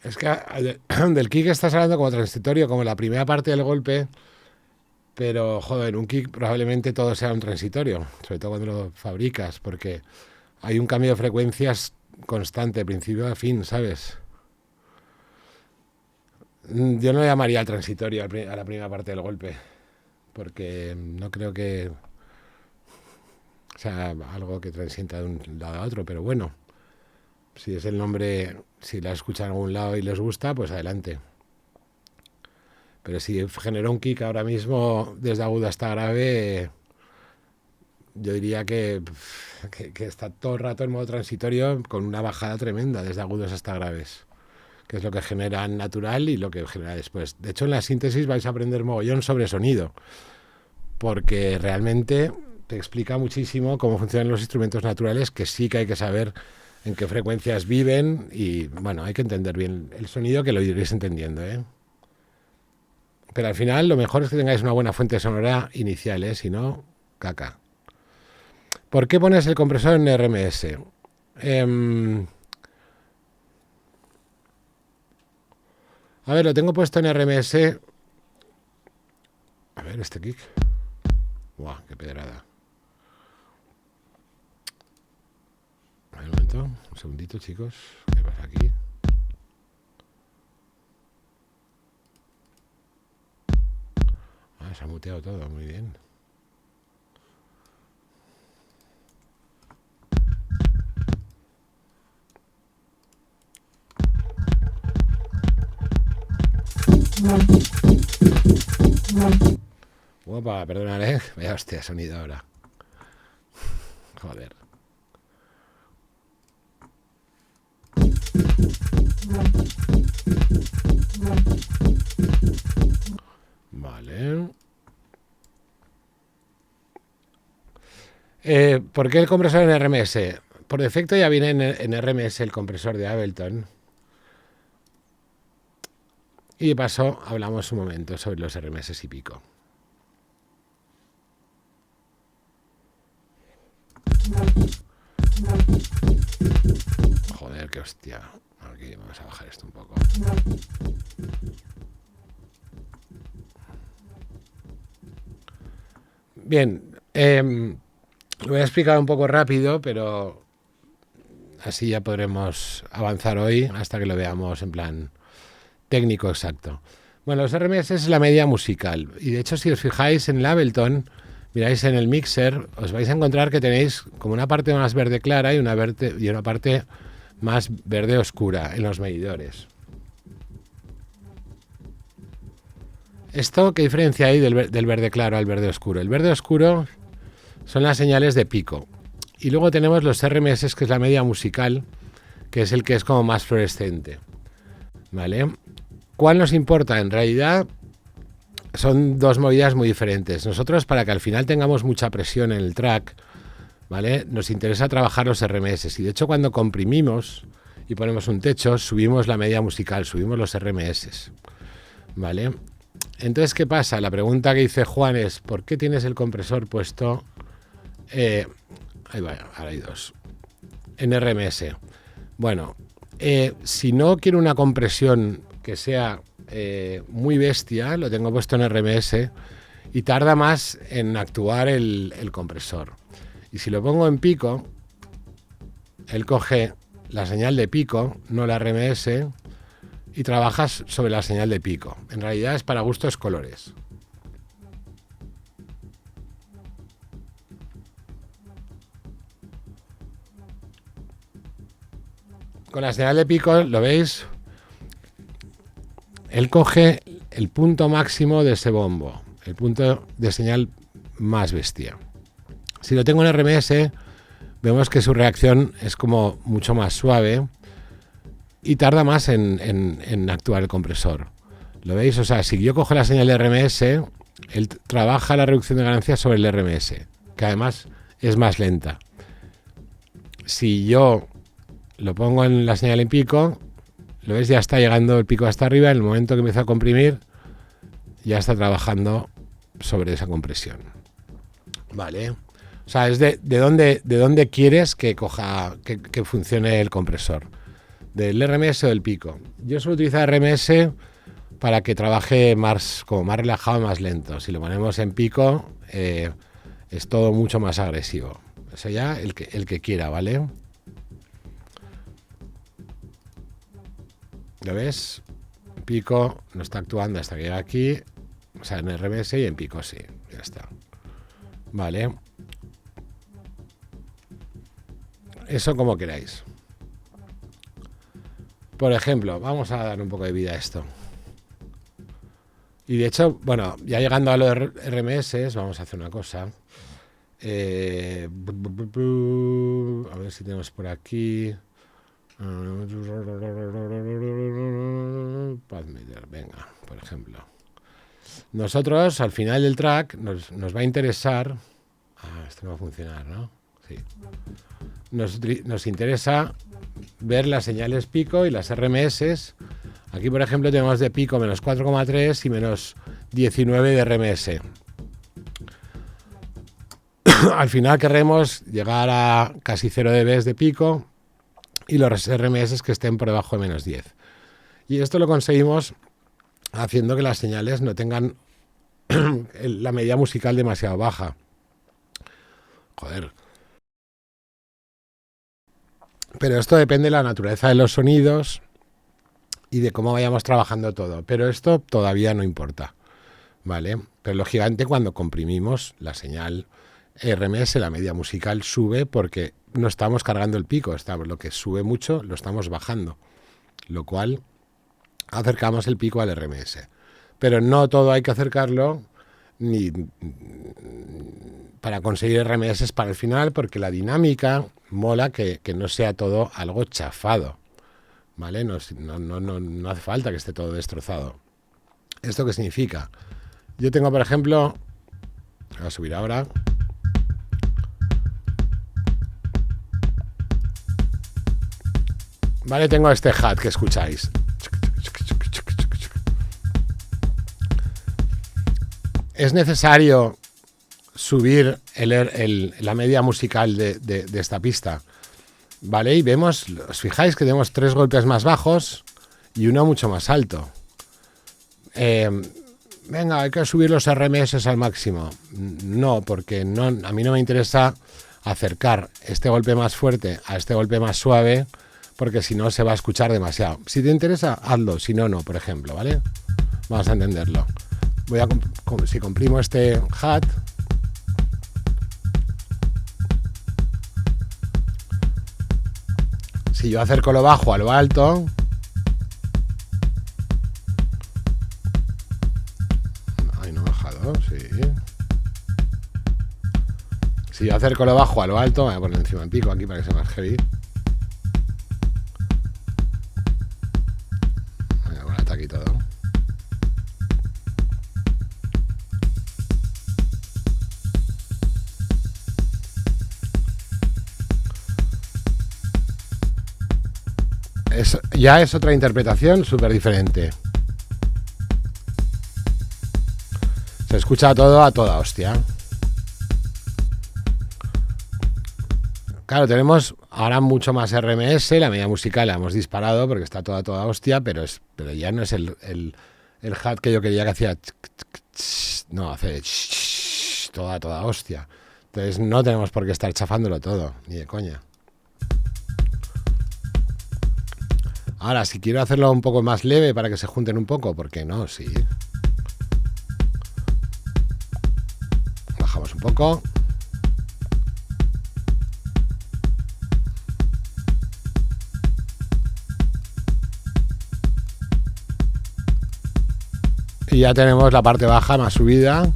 Es que del kick estás hablando como transitorio, como la primera parte del golpe, pero joder, un kick probablemente todo sea un transitorio, sobre todo cuando lo fabricas, porque hay un cambio de frecuencias constante, de principio a fin, ¿sabes? Yo no le llamaría al transitorio a la primera parte del golpe, porque no creo que sea algo que transienta de un lado a otro, pero bueno, si es el nombre, si la escuchan en algún lado y les gusta, pues adelante. Pero si generó un kick ahora mismo desde agudo hasta grave, yo diría que está todo el rato en modo transitorio con una bajada tremenda desde agudos hasta graves, que es lo que genera natural y lo que genera después. De hecho, en la síntesis vais a aprender mogollón sobre sonido, porque realmente te explica muchísimo cómo funcionan los instrumentos naturales, que sí que hay que saber en qué frecuencias viven y, bueno, hay que entender bien el sonido, que lo iréis entendiendo, ¿eh? Pero al final lo mejor es que tengáis una buena fuente sonora inicial, ¿eh? Si no, caca. ¿Por qué pones el compresor en RMS? A ver, lo tengo puesto en RMS A ver, este kick. Buah, qué pedrada. A ver, un momento, un segundito, chicos. ¿Qué pasa aquí? Ah, se ha muteado todo, muy bien. Guapa, perdonad, vaya hostia, sonido ahora. Joder. Vale. ¿Por qué el compresor en RMS? Por defecto ya viene en RMS el compresor de Ableton. Y de paso hablamos un momento sobre los RMS y pico. Joder, qué hostia. Aquí vamos a bajar esto un poco. Bien, lo voy a explicar un poco rápido, pero así ya podremos avanzar hoy hasta que lo veamos en plan técnico exacto. Bueno, los RMS es la media musical. Y de hecho, si os fijáis en el Ableton, miráis en el mixer, os vais a encontrar que tenéis como una parte más verde clara y una parte más verde oscura en los medidores. ¿Esto qué diferencia hay del verde claro al verde oscuro? El verde oscuro son las señales de pico. Y luego tenemos los RMS, que es la media musical, que es el que es como más fluorescente. ¿Vale? ¿Cuál nos importa? En realidad son dos movidas muy diferentes. Nosotros, para que al final tengamos mucha presión en el track, ¿vale? Nos interesa trabajar los RMS. Y de hecho, cuando comprimimos y ponemos un techo, subimos la media musical, subimos los RMS. ¿Vale? Entonces, ¿qué pasa? La pregunta que dice Juan es, ¿por qué tienes el compresor puesto? Ahí va, ahora hay dos. En RMS. Bueno, si no quiero una compresión que sea muy bestia, lo tengo puesto en RMS y tarda más en actuar el compresor. Y si lo pongo en pico, él coge la señal de pico, no la RMS, y trabajas sobre la señal de pico. En realidad es para gustos colores. Con la señal de pico, ¿lo veis? Él coge el punto máximo de ese bombo, el punto de señal más bestia. Si lo tengo en RMS, vemos que su reacción es como mucho más suave y tarda más en actuar el compresor. ¿Lo veis? O sea, si yo cojo la señal de RMS, él trabaja la reducción de ganancias sobre el RMS, que además es más lenta. Si yo lo pongo en la señal en pico, ¿lo ves? Ya está llegando el pico hasta arriba. En el momento que empieza a comprimir, ya está trabajando sobre esa compresión. Vale. O sea, es de dónde quieres que funcione el compresor. ¿Del RMS o del pico? Yo suelo utilizar RMS para que trabaje como más relajado, más lento. Si lo ponemos en pico, es todo mucho más agresivo. Eso ya el que quiera, ¿vale? ¿Lo ves? Pico no está actuando hasta que llega aquí. O sea, en RMS y en pico sí. Ya está. Vale. Eso como queráis. Por ejemplo, vamos a dar un poco de vida a esto. Y de hecho, bueno, ya llegando a los RMS, vamos a hacer una cosa. A ver si tenemos por aquí. Pathmeter, venga, por ejemplo. Nosotros, al final del track, nos va a interesar. Esto no va a funcionar, ¿no? Sí. Nos interesa ver las señales pico y las RMS. Aquí, por ejemplo, tenemos de pico menos 4,3 y menos 19 de RMS. Al final queremos llegar a casi 0 dB de pico y los RMS que estén por debajo de menos 10. Y esto lo conseguimos haciendo que las señales no tengan la medida musical demasiado baja. Joder. Pero esto depende de la naturaleza de los sonidos y de cómo vayamos trabajando todo. Pero esto todavía no importa, ¿vale? Pero lógicamente cuando comprimimos la señal RMS, la media musical sube porque no estamos cargando el pico. Lo que sube mucho lo estamos bajando, lo cual acercamos el pico al RMS. Pero no todo hay que acercarlo ni para conseguir RMS para el final, porque la dinámica mola que no sea todo algo chafado, ¿vale? No hace falta que esté todo destrozado. ¿Esto qué significa? Yo tengo, por ejemplo, voy a subir ahora. Vale, tengo este hat que escucháis. Es necesario subir la media musical de esta pista, ¿vale? Y vemos, os fijáis que tenemos 3 golpes más bajos y uno mucho más alto. Venga, hay que subir los RMS al máximo. No, porque a mí no me interesa acercar este golpe más fuerte a este golpe más suave, porque si no se va a escuchar demasiado. Si te interesa, hazlo, si no, no, por ejemplo, ¿vale? Vamos a entenderlo. Si comprimo este hat, si yo acerco lo bajo a lo alto, ay, no he bajado, sí. Si yo acerco lo bajo a lo alto, voy a poner encima el pico aquí para que sea más heavy. Voy a poner hasta aquí todo. Ya es otra interpretación súper diferente. Se escucha todo a toda hostia. Claro, tenemos ahora mucho más RMS, la media musical la hemos disparado porque está toda hostia, pero ya no es el hat que yo quería que hacía. No, hace toda hostia. Entonces no tenemos por qué estar chafándolo todo, ni de coña. Ahora, si quiero hacerlo un poco más leve para que se junten un poco, ¿por qué no? Sí. Bajamos un poco. Y ya tenemos la parte baja más subida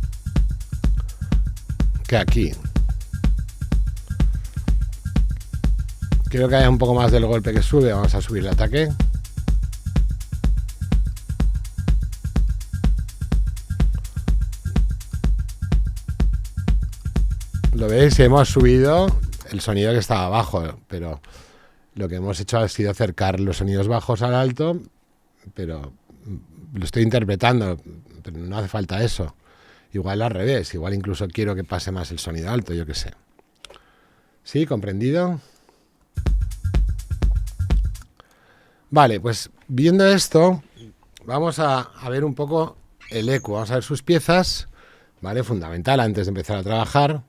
que aquí. Quiero que haya un poco más del golpe que sube. Vamos a subir el ataque. Lo veis, hemos subido el sonido que estaba abajo, pero lo que hemos hecho ha sido acercar los sonidos bajos al alto, pero lo estoy interpretando, pero no hace falta eso. Igual al revés, igual incluso quiero que pase más el sonido alto, yo qué sé. ¿Sí? ¿Comprendido? Vale, pues viendo esto, vamos a ver un poco el EQ, vamos a ver sus piezas, ¿vale? Fundamental antes de empezar a trabajar.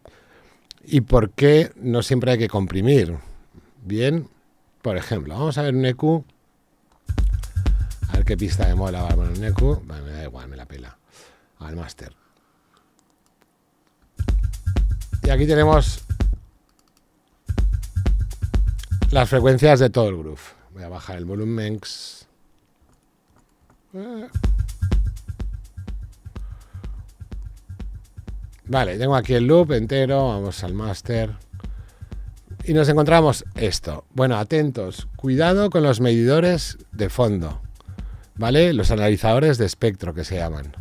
Y por qué no siempre hay que comprimir. Bien, por ejemplo, vamos a ver un EQ. A ver qué pista me mola. Vale, bueno, un EQ. Vale, me da igual, me la pela. Al máster. Y aquí tenemos las frecuencias de todo el groove. Voy a bajar el volumen. Vale, tengo aquí el loop entero. Vamos al máster. Y nos encontramos esto. Bueno, atentos. Cuidado con los medidores de fondo. ¿Vale? Los analizadores de espectro que se llaman.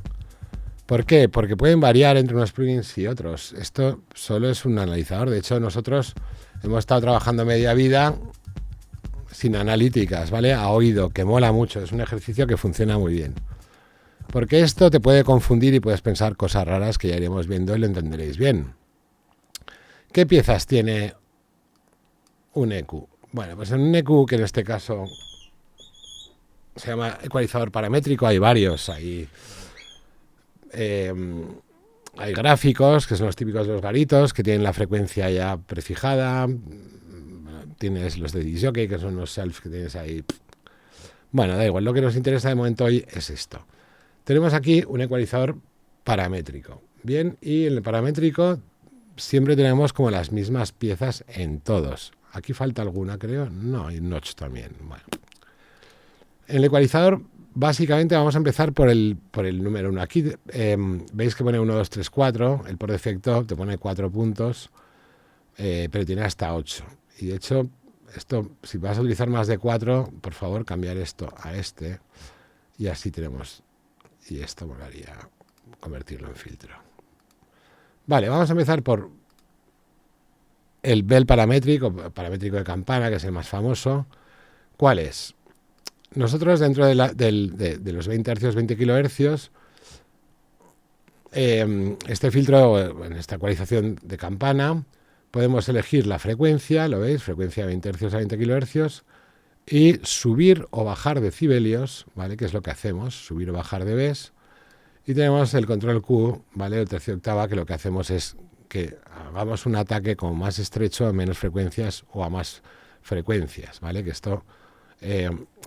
¿Por qué? Porque pueden variar entre unos plugins y otros. Esto solo es un analizador. De hecho, nosotros hemos estado trabajando media vida sin analíticas, ¿vale? A oído, que mola mucho. Es un ejercicio que funciona muy bien. Porque esto te puede confundir y puedes pensar cosas raras que ya iremos viendo y lo entenderéis bien. ¿Qué piezas tiene un EQ? Bueno, pues en un EQ, que en este caso se llama ecualizador paramétrico, hay varios. Hay hay gráficos, que son los típicos de los garitos, que tienen la frecuencia ya prefijada. Tienes los de disc jockey, que son los selfs que tienes ahí. Bueno, da igual, lo que nos interesa de momento hoy es esto. Tenemos aquí un ecualizador paramétrico. Bien, y en el paramétrico siempre tenemos como las mismas piezas en todos. Aquí falta alguna, creo. No, hay notch también. Bueno. En el ecualizador, básicamente vamos a empezar por el número 1. Aquí veis que pone 1, 2, 3, 4. Él por defecto te pone 4 puntos, pero tiene hasta 8. Y de hecho, esto, si vas a utilizar más de 4, por favor, cambiar esto a este. Y así tenemos. Y esto molaría convertirlo en filtro. Vale, vamos a empezar por el bell paramétrico de campana, que es el más famoso. ¿Cuál es? Nosotros dentro de los 20 Hz, 20 kHz, este filtro, en esta ecualización de campana, podemos elegir la frecuencia, ¿lo veis? Frecuencia de 20 Hz a 20 kHz, y subir o bajar decibelios, ¿vale? Que es lo que hacemos, subir o bajar dBs. Y tenemos el control Q, ¿vale? El tercio octava, que lo que hacemos es que hagamos un ataque como más estrecho a menos frecuencias o a más frecuencias, ¿vale? Que esto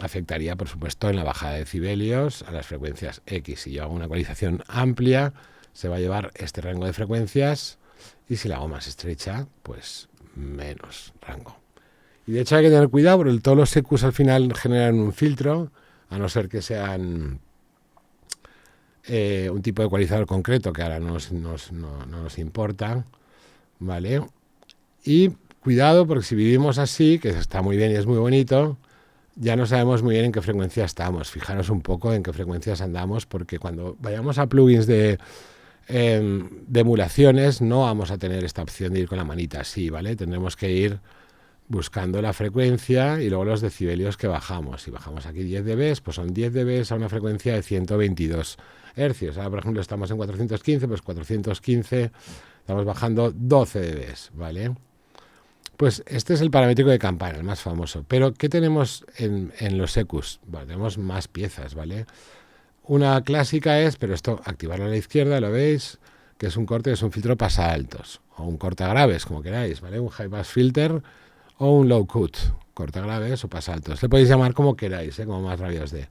afectaría, por supuesto, en la bajada de decibelios a las frecuencias X. Si yo hago una ecualización amplia, se va a llevar este rango de frecuencias, y si la hago más estrecha, pues menos rango. Y de hecho hay que tener cuidado porque todos los EQs al final generan un filtro, a no ser que sean un tipo de ecualizador concreto, que ahora no nos importa, ¿vale? Y cuidado, porque si vivimos así, que está muy bien y es muy bonito, ya no sabemos muy bien en qué frecuencia estamos. Fijaros un poco en qué frecuencias andamos, porque cuando vayamos a plugins de emulaciones no vamos a tener esta opción de ir con la manita así, ¿vale? Tendremos que ir buscando la frecuencia y luego los decibelios que bajamos. Si bajamos aquí 10 dB, pues son 10 dB a una frecuencia de 122 hercios. Ahora, por ejemplo, estamos en 415, pues 415, estamos bajando 12 dB, ¿vale? Pues este es el paramétrico de campana, el más famoso. Pero, ¿qué tenemos en los EQs? Bueno, tenemos más piezas, ¿vale? Una clásica es, pero esto, activarlo a la izquierda, ¿lo veis? Que es un corte, es un filtro pasaaltos, o un cortagraves, como queráis, ¿vale? Un high pass filter o un low cut, cortagraves o pasaaltos. Le podéis llamar como queráis, como más rabios de.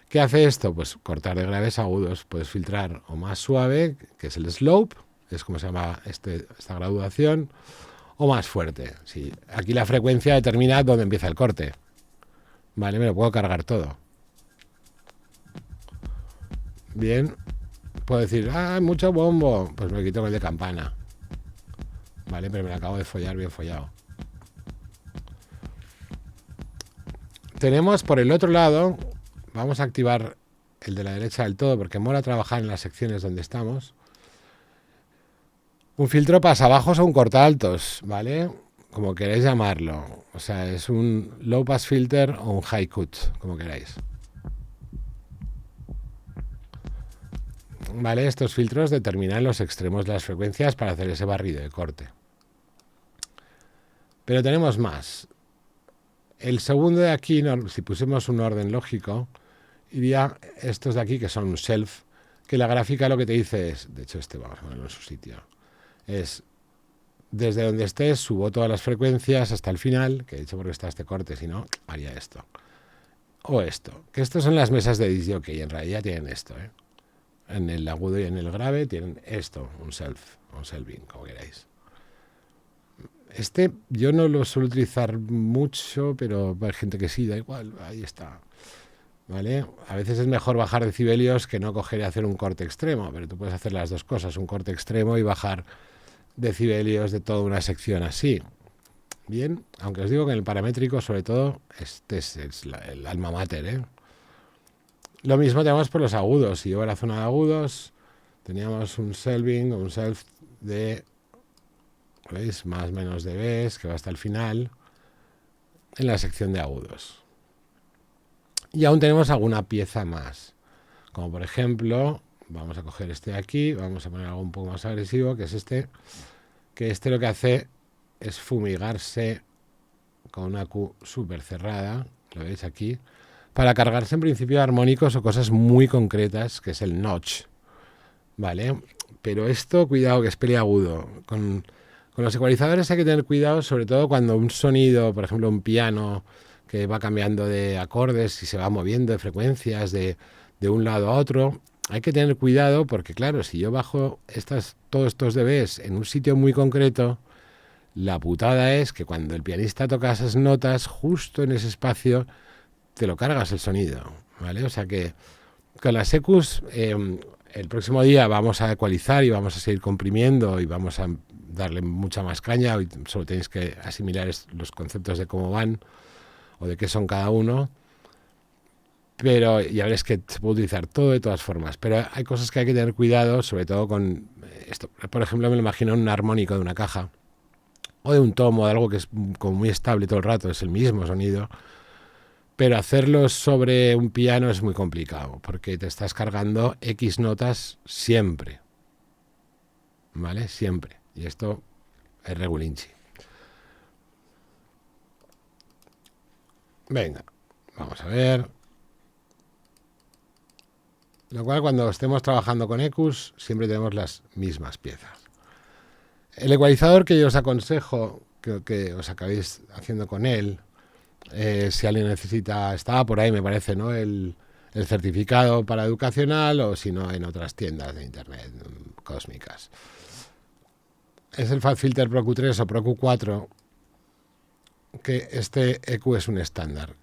¿Qué hace esto? Pues cortar de graves a agudos. Puedes filtrar o más suave, que es el slope, es como se llama esta graduación, o más fuerte. Sí, aquí la frecuencia determina dónde empieza el corte. Vale, me lo puedo cargar todo. Bien, puedo decir, mucho bombo, pues me quito con el de campana. Vale, pero me lo acabo de follar bien follado. Tenemos por el otro lado, vamos a activar el de la derecha del todo, porque mola trabajar en las secciones donde estamos. Un filtro pasabajos o un cortaaltos, ¿vale? Como queráis llamarlo. O sea, es un low pass filter o un high cut, como queráis. ¿Vale? Estos filtros determinan los extremos de las frecuencias para hacer ese barrido de corte. Pero tenemos más. El segundo de aquí, si pusiéramos un orden lógico, iría estos de aquí, que son un self, que la gráfica lo que te dice es, de hecho vamos a ponerlo en su sitio, es desde donde estés subo todas las frecuencias hasta el final, que he dicho porque está este corte, si no, haría esto. O esto, que estos son las mesas de disc jockey, en realidad tienen esto, En el agudo y en el grave tienen esto, un selving, como queráis. Este yo no lo suelo utilizar mucho, pero hay gente que sí, da igual, ahí está. ¿Vale? A veces es mejor bajar decibelios que no coger y hacer un corte extremo, pero tú puedes hacer las dos cosas, un corte extremo y bajar decibelios de toda una sección así. Bien, aunque os digo que en el paramétrico, sobre todo, este es el alma mater, Lo mismo tenemos por los agudos. Si yo voy a la zona de agudos, teníamos un selving o un self de, ¿veis? Más menos dBs, que va hasta el final, en la sección de agudos. Y aún tenemos alguna pieza más. Como por ejemplo, vamos a coger este de aquí, vamos a poner algo un poco más agresivo, que es este, que este lo que hace es fumigarse con una Q súper cerrada, lo veis aquí, para cargarse en principio armónicos o cosas muy concretas, que es el notch, ¿vale? Pero esto, cuidado, que es peliagudo. Con los ecualizadores hay que tener cuidado, sobre todo cuando un sonido, por ejemplo, un piano que va cambiando de acordes y se va moviendo de frecuencias de un lado a otro, hay que tener cuidado porque, claro, si yo bajo todos estos dBs en un sitio muy concreto, la putada es que cuando el pianista toca esas notas, justo en ese espacio te lo cargas el sonido, ¿vale? O sea que con las EQs, el próximo día vamos a ecualizar y vamos a seguir comprimiendo y vamos a darle mucha más caña. Hoy solo tenéis que asimilar los conceptos de cómo van o de qué son cada uno. Pero ya veréis que se puede utilizar todo de todas formas. Pero hay cosas que hay que tener cuidado, sobre todo con esto. Por ejemplo, me lo imagino en un armónico de una caja o de un tomo, de algo que es como muy estable todo el rato, es el mismo sonido. Pero hacerlo sobre un piano es muy complicado, porque te estás cargando X notas siempre, ¿vale? Siempre. Y esto es regulinchi. Venga, vamos a ver. Lo cual, cuando estemos trabajando con EQs, siempre tenemos las mismas piezas. El ecualizador que yo os aconsejo que os acabéis haciendo con él, si alguien necesita, estaba por ahí, me parece, ¿no? El certificado para educacional o si no en otras tiendas de internet cósmicas. Es el FabFilter Pro Q3 o Pro Q4, que este EQ es un estándar.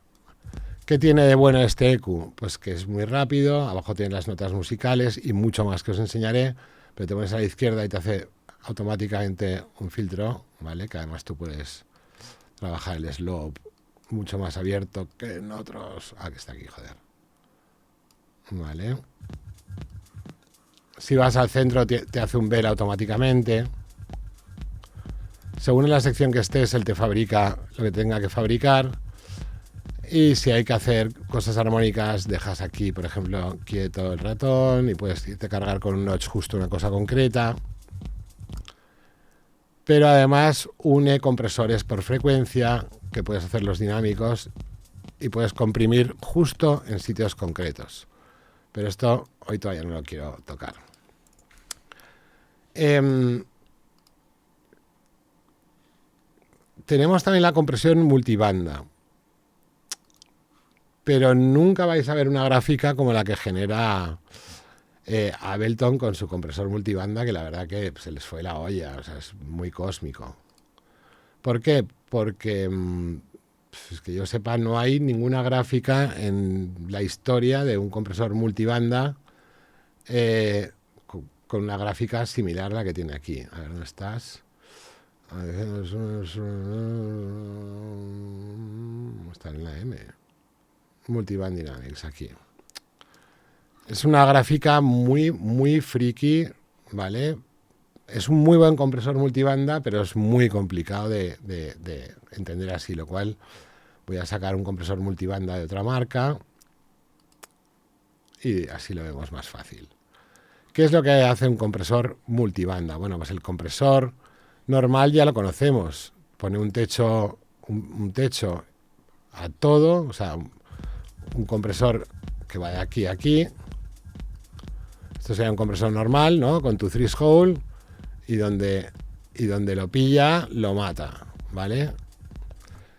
¿Qué tiene de bueno este EQ? Pues que es muy rápido, abajo tiene las notas musicales y mucho más que os enseñaré, pero te pones a la izquierda y te hace automáticamente un filtro, ¿vale? Que además tú puedes trabajar el slope mucho más abierto que en otros. Ah, que está aquí, joder. Vale. Si vas al centro te hace un bell automáticamente. Según en la sección que estés, él te fabrica lo que tenga que fabricar. Y si hay que hacer cosas armónicas, dejas aquí, por ejemplo, quieto el ratón y puedes irte a cargar con un notch justo una cosa concreta. Pero además une compresores por frecuencia, que puedes hacer los dinámicos y puedes comprimir justo en sitios concretos. Pero esto hoy todavía no lo quiero tocar. Tenemos también la compresión multibanda, pero nunca vais a ver una gráfica como la que genera Ableton con su compresor multibanda, que la verdad que se les fue la olla, o sea, es muy cósmico. ¿Por qué? Porque es que yo sepa, no hay ninguna gráfica en la historia de un compresor multibanda con una gráfica similar a la que tiene aquí. A ver, ¿dónde estás? Está en la M. Multiband Dynamics aquí. Es una gráfica muy, muy friki, ¿vale? Es un muy buen compresor multibanda, pero es muy complicado de entender así, lo cual voy a sacar un compresor multibanda de otra marca y así lo vemos más fácil. ¿Qué es lo que hace un compresor multibanda? Bueno, pues el compresor normal ya lo conocemos. Pone un techo a todo, o sea, un compresor que va de aquí a aquí. Esto sería un compresor normal, ¿no? Con tu threshold y donde lo pilla, lo mata, ¿vale?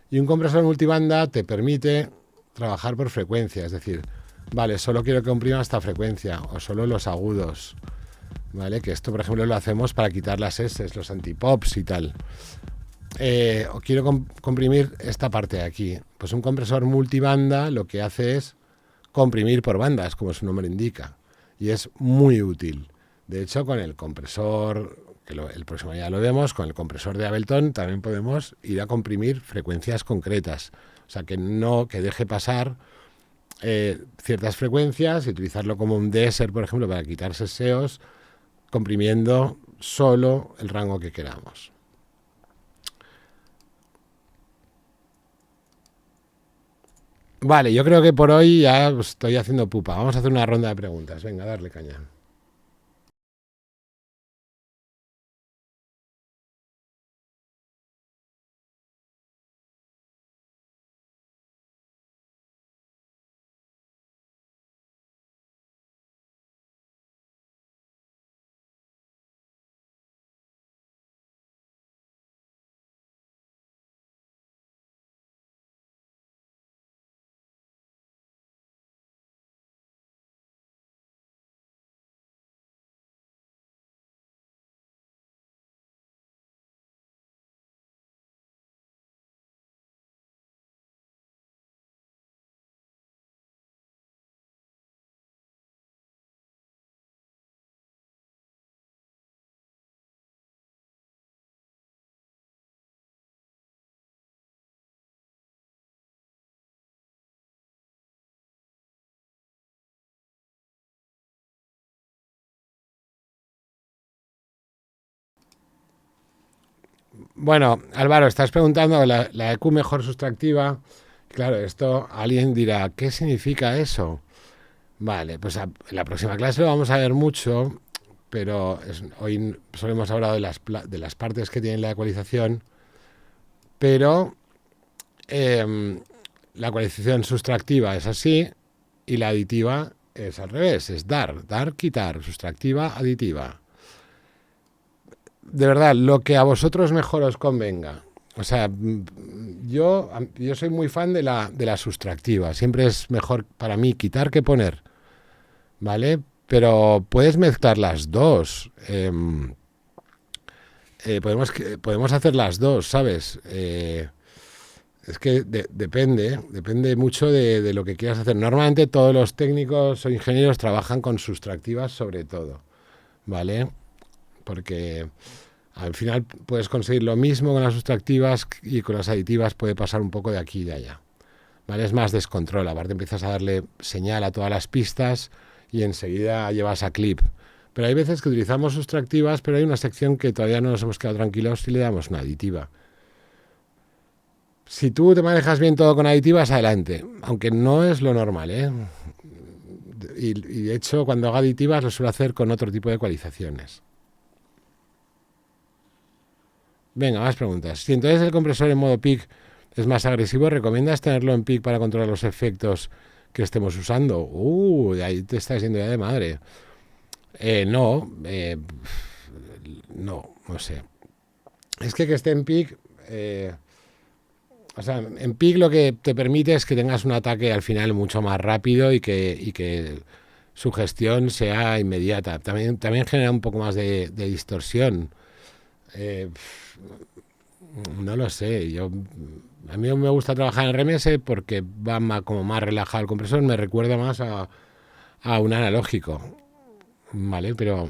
Y un compresor multibanda te permite trabajar por frecuencia, es decir, vale, solo quiero que comprima esta frecuencia o solo los agudos, ¿vale? Que esto, por ejemplo, lo hacemos para quitar las S, los antipops y tal. O quiero comprimir esta parte de aquí. Pues un compresor multibanda lo que hace es comprimir por bandas, como su nombre indica. Y es muy útil. De hecho, con el compresor, que el próximo día lo vemos, con el compresor de Ableton también podemos ir a comprimir frecuencias concretas. O sea, que deje pasar ciertas frecuencias y utilizarlo como un deesser, por ejemplo, para quitarse SEOs, comprimiendo solo el rango que queramos. Vale, yo creo que por hoy ya estoy haciendo pupa. Vamos a hacer una ronda de preguntas. Venga, darle caña. Bueno, Álvaro, estás preguntando la EQ mejor sustractiva. Claro, esto alguien dirá, ¿qué significa eso? Vale, pues en la próxima clase lo vamos a ver mucho, pero hoy solo hemos hablado de las partes que tiene la ecualización, pero eh, la ecualización sustractiva es así y la aditiva es al revés, es dar, quitar, sustractiva, aditiva. De verdad, lo que a vosotros mejor os convenga. O sea, yo soy muy fan de la sustractiva. Siempre es mejor para mí quitar que poner, ¿vale? Pero puedes mezclar las dos. Podemos hacer las dos, ¿sabes? Es que depende mucho de lo que quieras hacer. Normalmente todos los técnicos o ingenieros trabajan con sustractivas sobre todo, ¿vale? Porque al final puedes conseguir lo mismo con las sustractivas y con las aditivas puede pasar un poco de aquí y de allá. ¿Vale? Es más descontrol. Aparte empiezas a darle señal a todas las pistas y enseguida llevas a clip. Pero hay veces que utilizamos sustractivas, pero hay una sección que todavía no nos hemos quedado tranquilos y le damos una aditiva. Si tú te manejas bien todo con aditivas, adelante. Aunque no es lo normal, ¿eh? Y de hecho, cuando hago aditivas lo suelo hacer con otro tipo de ecualizaciones. Venga, más preguntas. Si entonces el compresor en modo peak es más agresivo, ¿recomiendas tenerlo en peak para controlar los efectos que estemos usando? Ahí te estás yendo ya de madre. No, no sé. Es que esté en peak, o sea, en peak lo que te permite es que tengas un ataque al final mucho más rápido y que su gestión sea inmediata. También genera un poco más de distorsión. Eh, no lo sé, a mí me gusta trabajar en RMS porque va como más relajado el compresor, me recuerda más a un analógico, ¿vale? Pero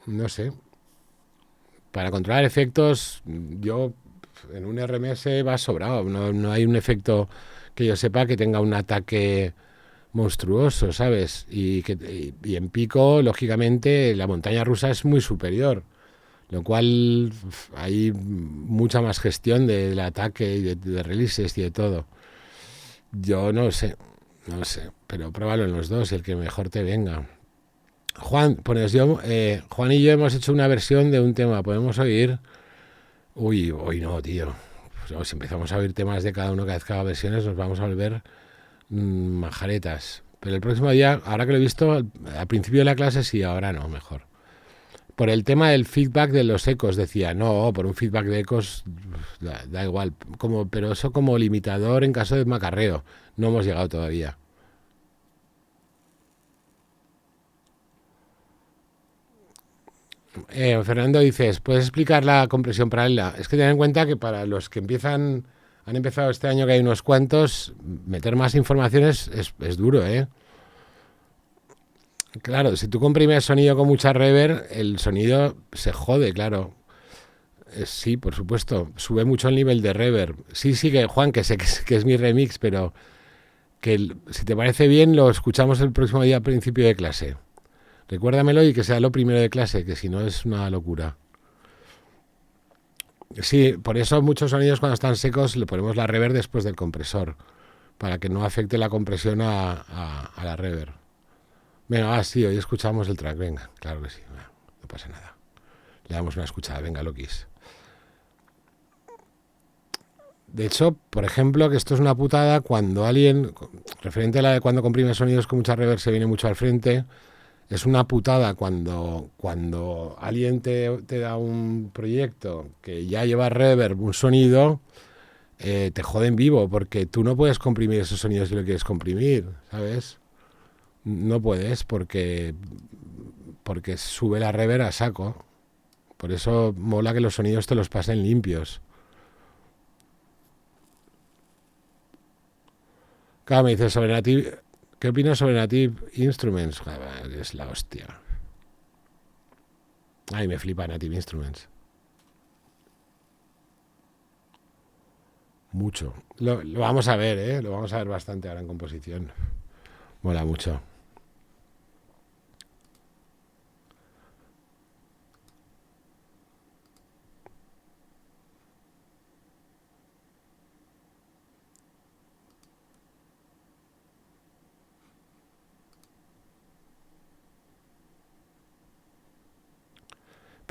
no sé, para controlar efectos yo en un RMS va sobrado, no hay un efecto que yo sepa que tenga un ataque monstruoso, ¿sabes? Y en pico, lógicamente, la montaña rusa es muy superior. Lo cual hay mucha más gestión del ataque y de releases y de todo. Yo no sé, pero pruébalo en los dos, el que mejor te venga. Juan, Juan y yo hemos hecho una versión de un tema, ¿podemos oír? Uy, hoy no, tío. Pues, si empezamos a oír temas de cada uno que haga versiones, nos vamos a volver majaretas. Pero el próximo día, ahora que lo he visto, al principio de la clase sí, ahora no, mejor. Por el tema del feedback de los ecos, decía, no, por un feedback de ecos da igual, pero eso como limitador en caso de macarreo. No hemos llegado todavía. Fernando dices, ¿puedes explicar la compresión paralela? Es que ten en cuenta que para los que han empezado este año, que hay unos cuantos, meter más información es duro, ¿eh? Claro, si tú comprimes sonido con mucha reverb, el sonido se jode, claro. Sí, por supuesto. Sube mucho el nivel de reverb. Sí, que Juan, que sé que es mi remix, pero si te parece bien, lo escuchamos el próximo día a principio de clase. Recuérdamelo y que sea lo primero de clase, que si no es una locura. Sí, por eso muchos sonidos cuando están secos le ponemos la reverb después del compresor, para que no afecte la compresión a la reverb. Venga, sí, hoy escuchamos el track, venga, claro que sí, no pasa nada. Le damos una escuchada, venga, Lokis. De hecho, por ejemplo, que esto es una putada cuando alguien, referente a la de cuando comprime sonidos con mucha reverb se viene mucho al frente, es una putada cuando alguien te da un proyecto que ya lleva reverb, un sonido, te jode en vivo, porque tú no puedes comprimir esos sonidos si lo quieres comprimir, ¿sabes? No puedes porque sube la reverb a saco. Por eso mola que los sonidos te los pasen limpios. Claro, me dice sobre Native. ¿Qué opinas sobre Native Instruments? Joder, es la hostia. Ay, me flipa Native Instruments. Mucho. Lo vamos a ver, ¿eh? Lo vamos a ver bastante ahora en composición. Mola mucho.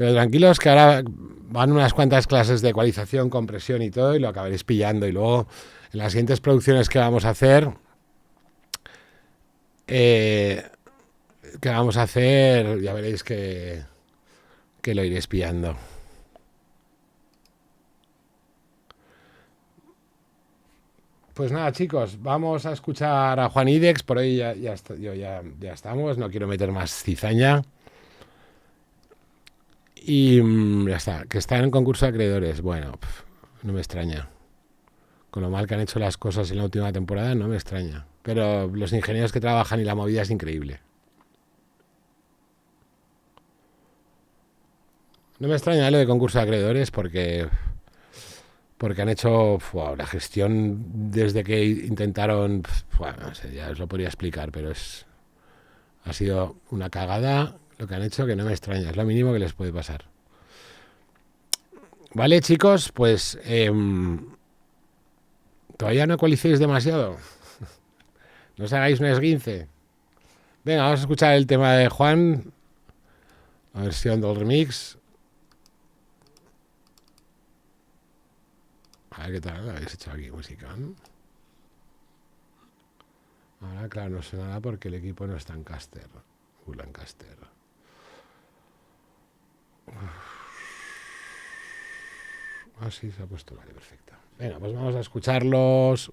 Pero tranquilos que ahora van unas cuantas clases de ecualización, compresión y todo, y lo acabaréis pillando. Y luego, en las siguientes producciones que vamos a hacer, ya veréis que lo iréis pillando. Pues nada, chicos, vamos a escuchar a Juan Idex. Por hoy ya estamos, no quiero meter más cizaña. Y ya está, que está en el concurso de acreedores. Bueno, no me extraña. Con lo mal que han hecho las cosas en la última temporada, no me extraña. Pero los ingenieros que trabajan y la movida es increíble. No me extraña lo de concurso de acreedores porque han hecho la gestión desde que intentaron, no sé, ya os lo podría explicar, pero ha sido una cagada lo que han hecho, que no me extraña, es lo mínimo que les puede pasar. Vale, chicos, pues todavía no ecualicéis demasiado. No os hagáis un esguince. Venga, vamos a escuchar el tema de Juan, la versión del remix. A ver qué tal habéis hecho aquí música, ¿no? Ahora, claro, no suena nada porque el equipo no está en Caster. Lancaster. Ah, sí, se ha puesto. Vale, perfecto. Venga, pues vamos a escucharlos.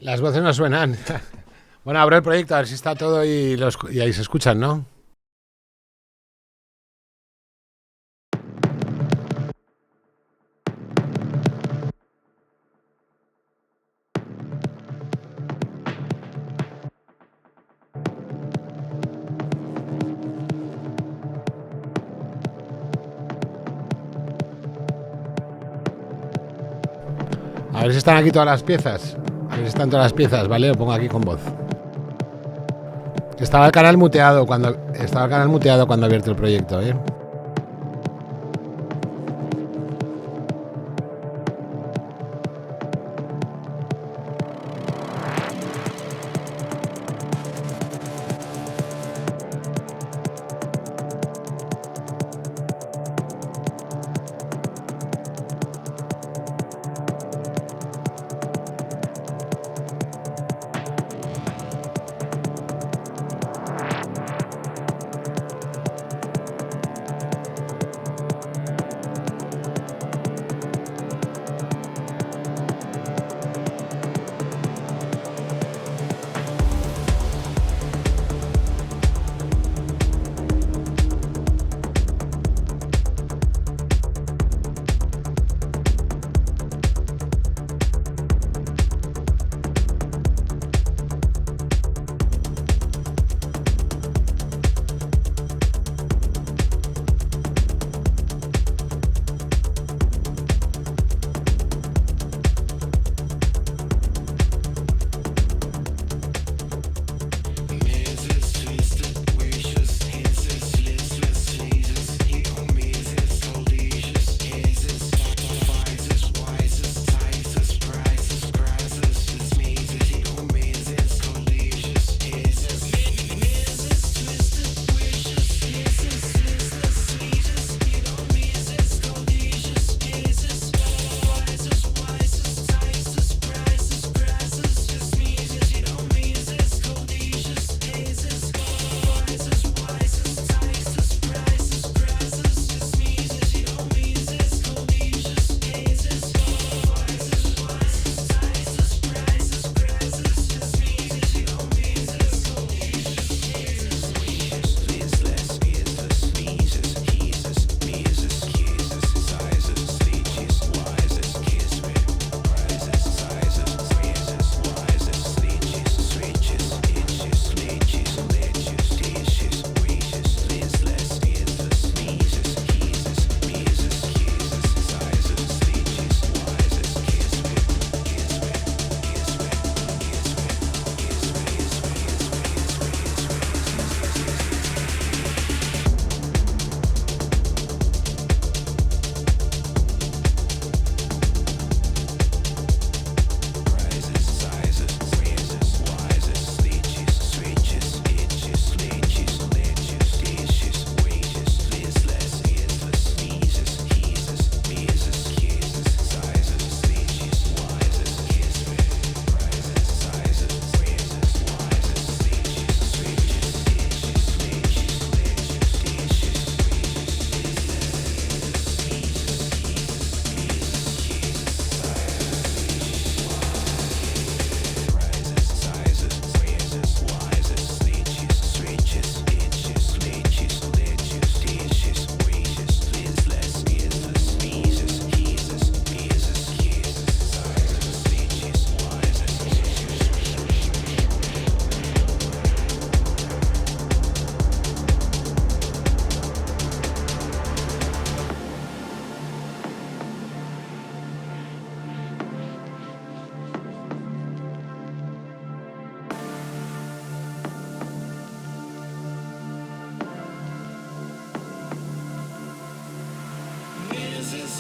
Las voces no suenan. Bueno, abro el proyecto a ver si está todo y ahí se escuchan, ¿no? A ver si están aquí todas las piezas. A ver si están todas las piezas, ¿vale? Lo pongo aquí con voz. Estaba el canal muteado cuando he abierto el proyecto, ¿eh?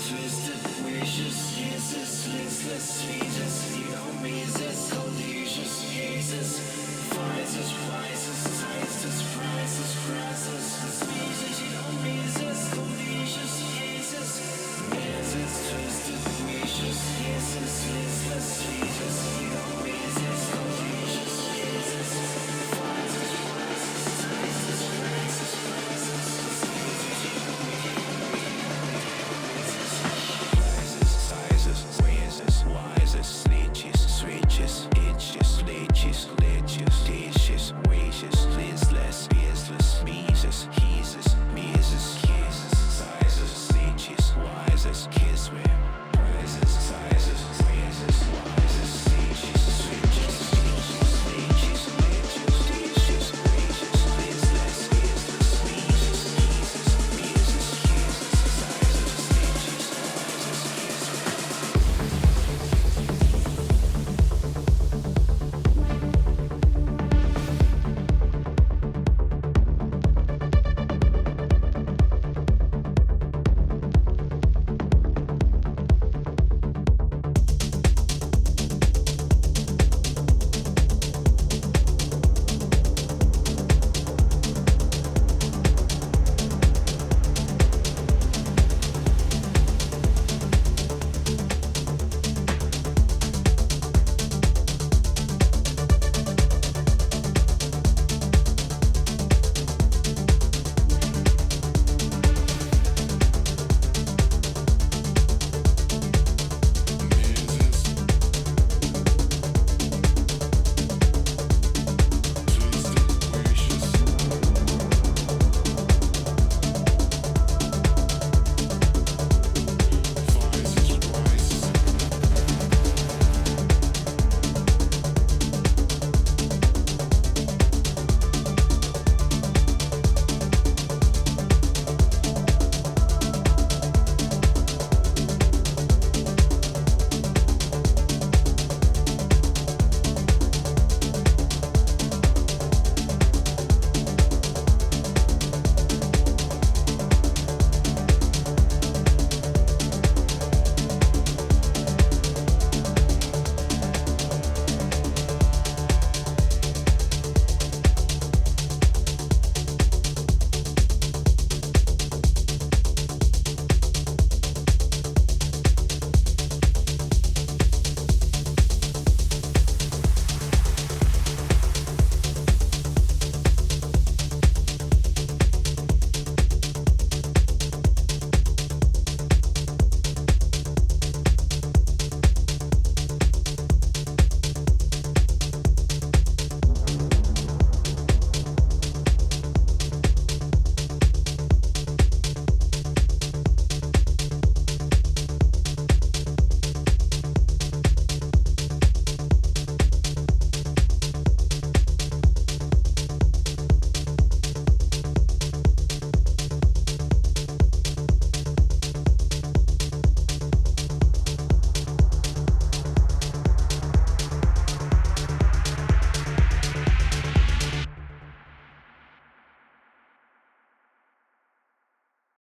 Twisted, wishes, kisses, listless, sweet.